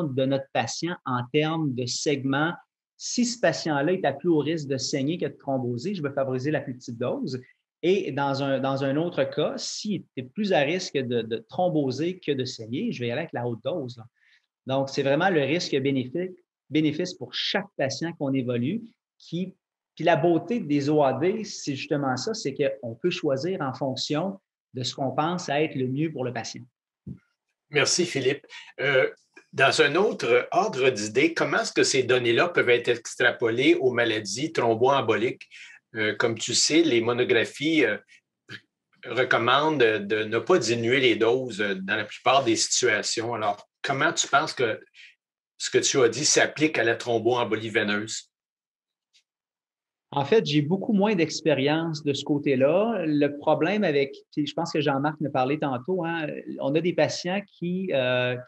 de notre patient en termes de segment. Si ce patient-là est à plus haut risque de saigner que de thromboser, je vais favoriser la plus petite dose. Et dans un autre cas, s'il est plus à risque de thromboser que de saigner, je vais y aller avec la haute dose, là. Donc, c'est vraiment le risque-bénéfice pour chaque patient qu'on évolue. Puis la beauté des OAD, c'est justement ça, c'est qu'on peut choisir en fonction de ce qu'on pense être le mieux pour le patient. Merci, Philippe. Dans un autre ordre d'idée, comment est-ce que ces données-là peuvent être extrapolées aux maladies thromboemboliques? Comme tu sais, les monographies recommandent de ne pas diminuer les doses dans la plupart des situations. Alors, comment tu penses que ce que tu as dit s'applique à la thromboembolie veineuse? En fait, j'ai beaucoup moins d'expérience de ce côté-là. Le problème avec, je pense que Jean-Marc me parlait tantôt, hein, on a des patients qui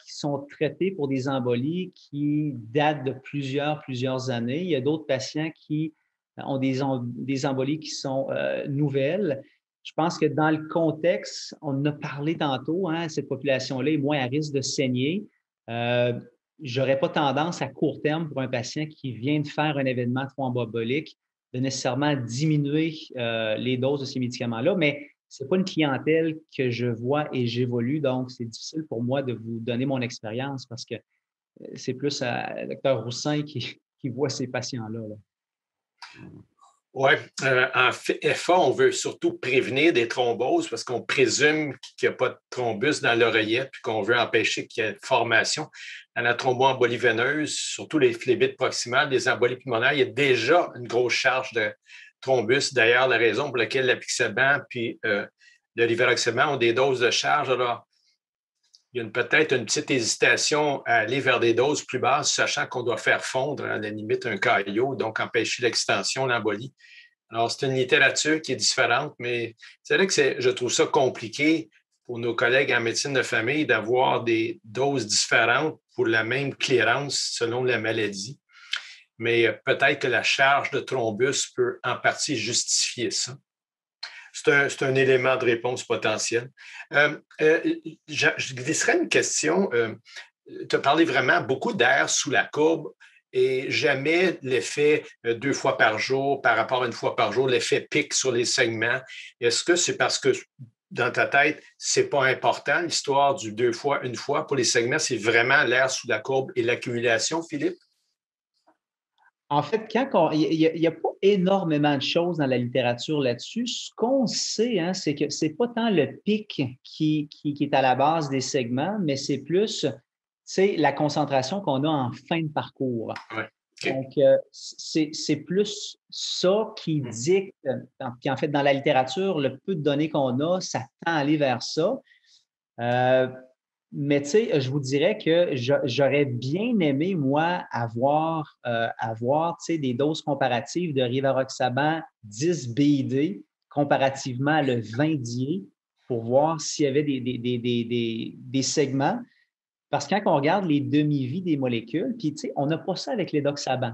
sont traités pour des embolies qui datent de plusieurs années. Il y a d'autres patients qui ont des embolies qui sont nouvelles. Je pense que dans le contexte, on en a parlé tantôt, hein, cette population-là est moins à risque de saigner. Je n'aurais pas tendance à court terme pour un patient qui vient de faire un événement thromboembolique de nécessairement diminuer les doses de ces médicaments-là, mais ce n'est pas une clientèle que je vois et j'évolue, donc c'est difficile pour moi de vous donner mon expérience parce que c'est plus le docteur Roussin qui voit ces patients-là, là. Oui, en FA, on veut surtout prévenir des thromboses parce qu'on présume qu'il n'y a pas de thrombus dans l'oreillette puis qu'on veut empêcher qu'il y ait de formation. Dans la thromboembolie veineuse, surtout les phlébites proximales, les embolies pulmonaires, il y a déjà une grosse charge de thrombus. D'ailleurs, la raison pour laquelle l'apixaban puis le rivaroxaban ont des doses de charge. Alors, il y a peut-être une petite hésitation à aller vers des doses plus basses, sachant qu'on doit faire fondre à la limite un caillot, donc empêcher l'extension, l'embolie. Alors, c'est une littérature qui est différente, mais c'est vrai que je trouve ça compliqué pour nos collègues en médecine de famille d'avoir des doses différentes pour la même clairance selon la maladie. Mais peut-être que la charge de thrombus peut en partie justifier ça. C'est un élément de réponse potentiel. Je glisserais une question. Tu as parlé vraiment beaucoup d'air sous la courbe et jamais l'effet 2 fois par jour par rapport à 1 fois par jour, l'effet pic sur les segments. Est-ce que c'est parce que dans ta tête, ce n'est pas important, l'histoire du 2 fois, 1 fois pour les segments, c'est vraiment l'air sous la courbe et l'accumulation, Philippe? En fait, il n'y a pas énormément de choses dans la littérature là-dessus. Ce qu'on sait, hein, c'est que ce n'est pas tant le pic qui est à la base des segments, mais c'est plus la concentration qu'on a en fin de parcours. Ouais. Okay. Donc, c'est plus ça qui dicte. Puis en fait, dans la littérature, le peu de données qu'on a, ça tend à aller vers ça. Mais tu sais, je vous dirais que j'aurais bien aimé, moi, avoir des doses comparatives de rivaroxaban 10 BID comparativement à le 20 DIE pour voir s'il y avait des segments. Parce que quand on regarde les demi-vies des molécules, puis tu sais, on n'a pas ça avec l'édoxaban.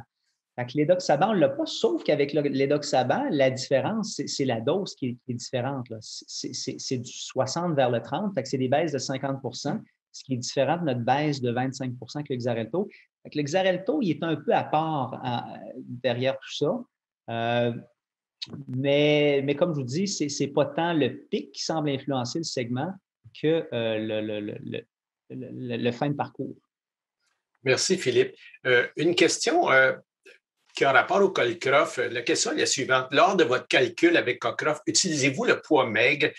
Fait que l'édoxaban, on ne l'a pas, sauf qu'avec l'édoxaban, la différence, c'est la dose qui est différente, là. C'est du 60 vers le 30, fait que c'est des baisses de 50 ce qui est différent de notre baisse de 25 que le Xarelto. Fait que le Xarelto, il est un peu à part derrière tout ça. Mais comme je vous dis, ce n'est pas tant le pic qui semble influencer le segment que le fin de parcours. Merci, Philippe. Une question qui a rapport au Cockcroft. La question est la suivante. Lors de votre calcul avec Cockcroft, utilisez-vous le poids maigre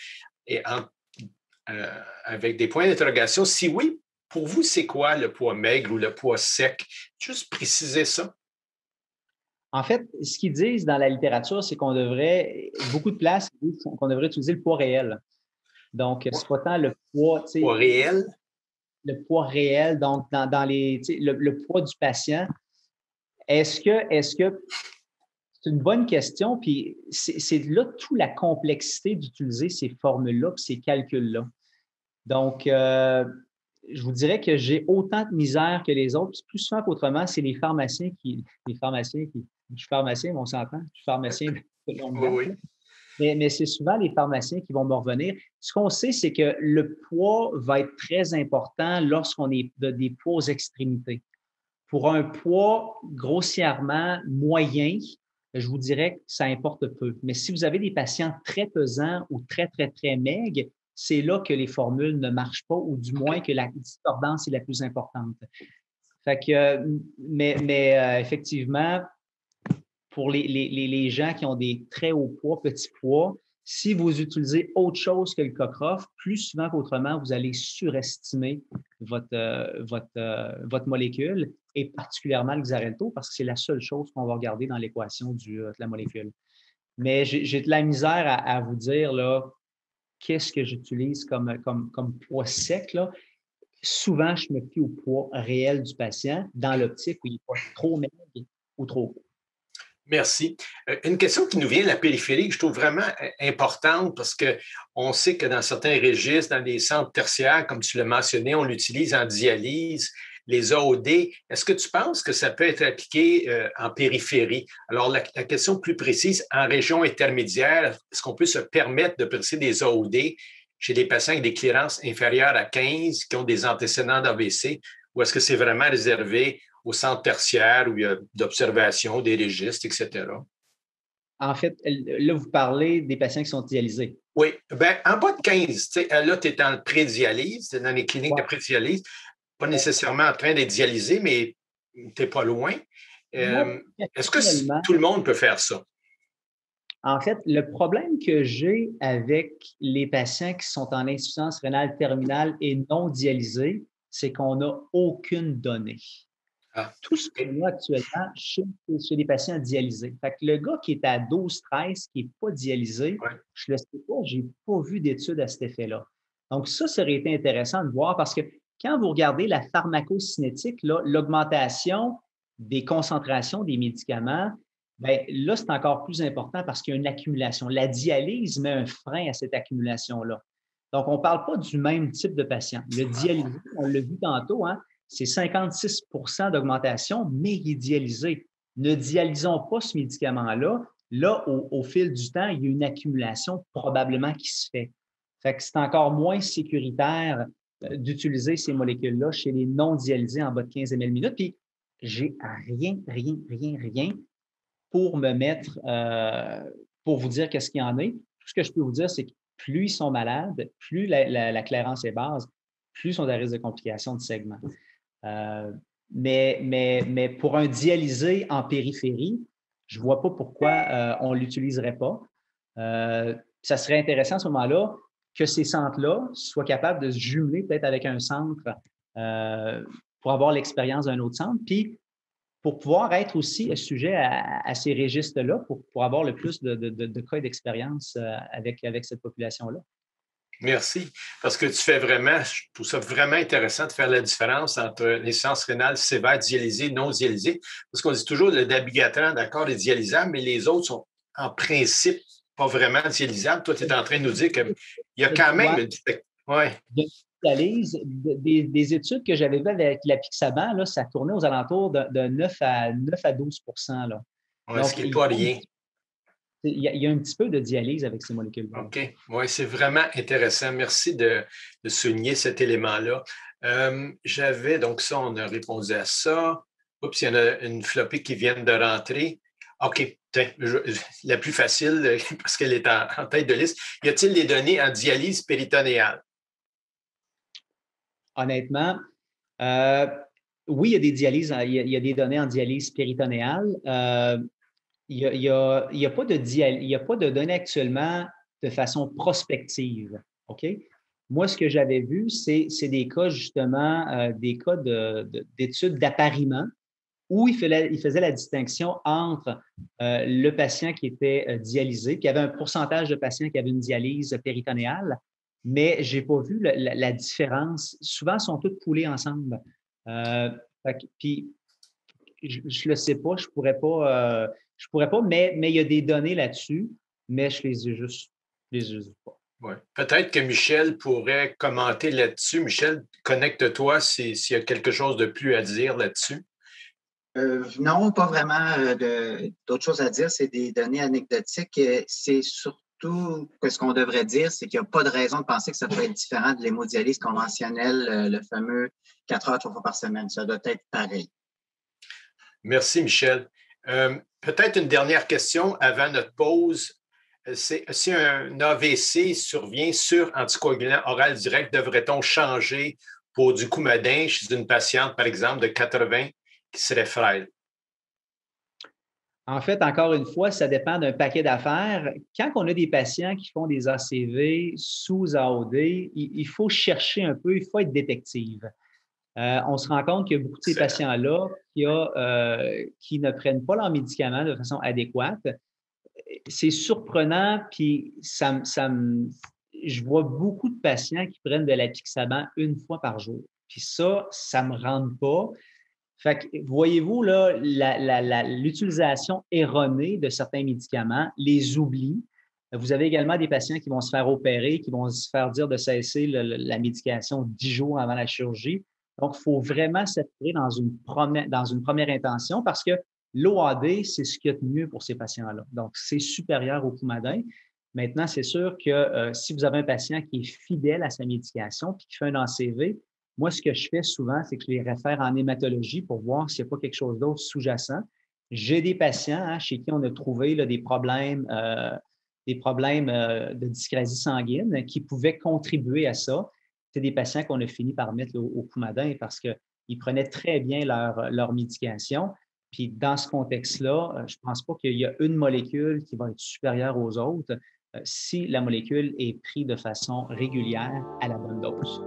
avec des points d'interrogation? Si oui, pour vous, c'est quoi le poids maigre ou le poids sec? Juste préciser ça. En fait, ce qu'ils disent dans la littérature, c'est qu'on devrait, beaucoup de places disent qu'on devrait utiliser le poids réel. Donc, c'est pas tant le poids, Poids réel? le poids réel, donc dans le poids du patient. Est-ce que c'est une bonne question, puis c'est là toute la complexité d'utiliser ces formules-là, puis ces calculs-là. Donc, je vous dirais que j'ai autant de misère que les autres. Plus souvent qu'autrement, c'est les pharmaciens qui. Je suis pharmacien, on s'entend. Je suis pharmacien de longue date. Oui. Mais c'est souvent les pharmaciens qui vont me revenir. Ce qu'on sait, c'est que le poids va être très important lorsqu'on est des poids aux extrémités. Pour un poids grossièrement moyen, je vous dirais que ça importe peu. Mais si vous avez des patients très pesants ou très, très, très maigres, c'est là que les formules ne marchent pas ou du moins que la discordance est la plus importante. Fait que, effectivement, pour les gens qui ont des très hauts poids, petits poids, si vous utilisez autre chose que le Cockcroft, plus souvent qu'autrement, vous allez surestimer votre molécule et particulièrement le Xarelto parce que c'est la seule chose qu'on va regarder dans l'équation de la molécule. Mais j'ai de la misère à vous dire là, qu'est-ce que j'utilise comme poids sec. Là. Souvent, je me fie au poids réel du patient dans l'optique où il n'est pas trop maigre ou trop gros. Merci. Une question qui nous vient de la périphérie que je trouve vraiment importante parce qu'on sait que dans certains registres, dans les centres tertiaires, comme tu l'as mentionné, on l'utilise en dialyse, les AOD. Est-ce que tu penses que ça peut être appliqué en périphérie? Alors, la question plus précise, en région intermédiaire, est-ce qu'on peut se permettre de presser des AOD chez des patients avec des clérances inférieures à 15 qui ont des antécédents d'AVC ou est-ce que c'est vraiment réservé au centre tertiaire où il y a d'observation, des registres, etc. En fait, là, vous parlez des patients qui sont dialysés. Oui. Bien, en bas de 15, là, tu es en pré-dialyse, tu es dans les cliniques de pré-dialyse, pas nécessairement en train d'être dialysé, mais tu n'es pas loin. Est-ce que tout le monde peut faire ça? En fait, le problème que j'ai avec les patients qui sont en insuffisance rénale terminale et non dialysés, c'est qu'on n'a aucune donnée. Tout ce qu'on a actuellement chez les patients dialysés. Fait que le gars qui est à 12-13, qui n'est pas dialysé, je ne le sais pas, je n'ai pas vu d'études à cet effet-là. Donc, ça aurait été intéressant de voir parce que quand vous regardez la pharmacocinétique, l'augmentation des concentrations des médicaments, bien, là, c'est encore plus important parce qu'il y a une accumulation. La dialyse met un frein à cette accumulation-là. Donc, on ne parle pas du même type de patient. Le dialysé, on l'a vu tantôt, hein, c'est 56 d'augmentation, mais il est dialysé. Ne dialysons pas ce médicament-là. Là, au fil du temps, il y a une accumulation probablement qui se fait. Fait que c'est encore moins sécuritaire d'utiliser ces molécules-là chez les non dialysés en bas de 15 ml/minute. Puis, j'ai rien pour me mettre, pour vous dire qu'est-ce qu'il y en a. Tout ce que je peux vous dire, c'est que plus ils sont malades, plus la clairance est basse, plus ils sont à risque de complications de segment. Mais pour un dialysé en périphérie, je ne vois pas pourquoi on ne l'utiliserait pas. Ça serait intéressant à ce moment-là que ces centres-là soient capables de se jumeler peut-être avec un centre pour avoir l'expérience d'un autre centre, puis pour pouvoir être aussi sujet à ces registres-là, pour avoir le plus de cas d'expérience avec cette population-là. Merci. Parce que tu fais vraiment, je trouve ça vraiment intéressant de faire la différence entre l'insuffisance rénale sévère, dialysée, non dialysée. Parce qu'on dit toujours le dabigatran, d'accord, est dialysable, mais les autres sont en principe pas vraiment dialysables. Toi, tu es en train de nous dire qu'il y a quand même une. Ouais. Des études que j'avais vues avec l'apixaban, là, ça tournait aux alentours de 9 à 12 là. Ouais, donc, ce qui n'est pas rien. Il y a un petit peu de dialyse avec ces molécules. OK. Oui, c'est vraiment intéressant. Merci de souligner cet élément-là. J'avais, donc ça, on a répondu à ça. Oups, il y en a une flopée qui vient de rentrer. OK. Tiens, la plus facile, parce qu'elle est en tête de liste. Y a-t-il des données en dialyse péritonéale? Honnêtement, euh, oui, il y a des dialyses, il y a des données en dialyse péritonéale. Il y a pas de il y a pas de données actuellement de façon prospective. OK? Moi, ce que j'avais vu, c'est des cas, justement, des cas d'études d'appariement où il faisait la distinction entre le patient qui était dialysé, puis il y avait un pourcentage de patients qui avaient une dialyse péritonéale, mais je n'ai pas vu la différence. Souvent, ils sont tous coulés ensemble. Euh, puis, je ne le sais pas, je pourrais pas, mais il y a des données là-dessus, mais je les ai juste pas. Ouais. Peut-être que Michel pourrait commenter là-dessus. Michel, connecte-toi s'il y a quelque chose de plus à dire là-dessus. Non, pas vraiment d'autres choses à dire. C'est des données anecdotiques. C'est surtout que ce qu'on devrait dire, c'est qu'il n'y a pas de raison de penser que ça peut être différent de l'hémodialyse conventionnelle, le fameux 4 heures, 3 fois par semaine. Ça doit être pareil. Merci, Michel. Peut-être une dernière question avant notre pause. Si un AVC survient sur anticoagulant oral direct, devrait-on changer pour du Coumadin chez une patiente, par exemple, de 80 qui serait frêle? En fait, encore une fois, ça dépend d'un paquet d'affaires. Quand on a des patients qui font des ACV sous AOD, il faut chercher un peu, il faut être détective. On se rend compte qu'il y a beaucoup de ces patients-là qui ne prennent pas leurs médicaments de façon adéquate. C'est surprenant, puis je vois beaucoup de patients qui prennent de l'apixaban une fois par jour. Puis ça ne me rentre pas. Fait que, voyez-vous, là, l'utilisation erronée de certains médicaments, les oublis. Vous avez également des patients qui vont se faire opérer, qui vont se faire dire de cesser la médication 10 jours avant la chirurgie. Donc, il faut vraiment s'appuyer dans une première intention parce que l'OAD, c'est ce qu'il y a de mieux pour ces patients-là. Donc, c'est supérieur au Coumadin. Maintenant, c'est sûr que si vous avez un patient qui est fidèle à sa médication puis qui fait un ACV, moi, ce que je fais souvent, c'est que je les réfère en hématologie pour voir s'il n'y a pas quelque chose d'autre sous-jacent. J'ai des patients chez qui on a trouvé là, des problèmes de dyscrasie sanguine qui pouvaient contribuer à ça. C'est des patients qu'on a fini par mettre au Coumadin parce qu'ils prenaient très bien leur médication. Puis dans ce contexte-là, je ne pense pas qu'il y a une molécule qui va être supérieure aux autres si la molécule est prise de façon régulière à la bonne dose.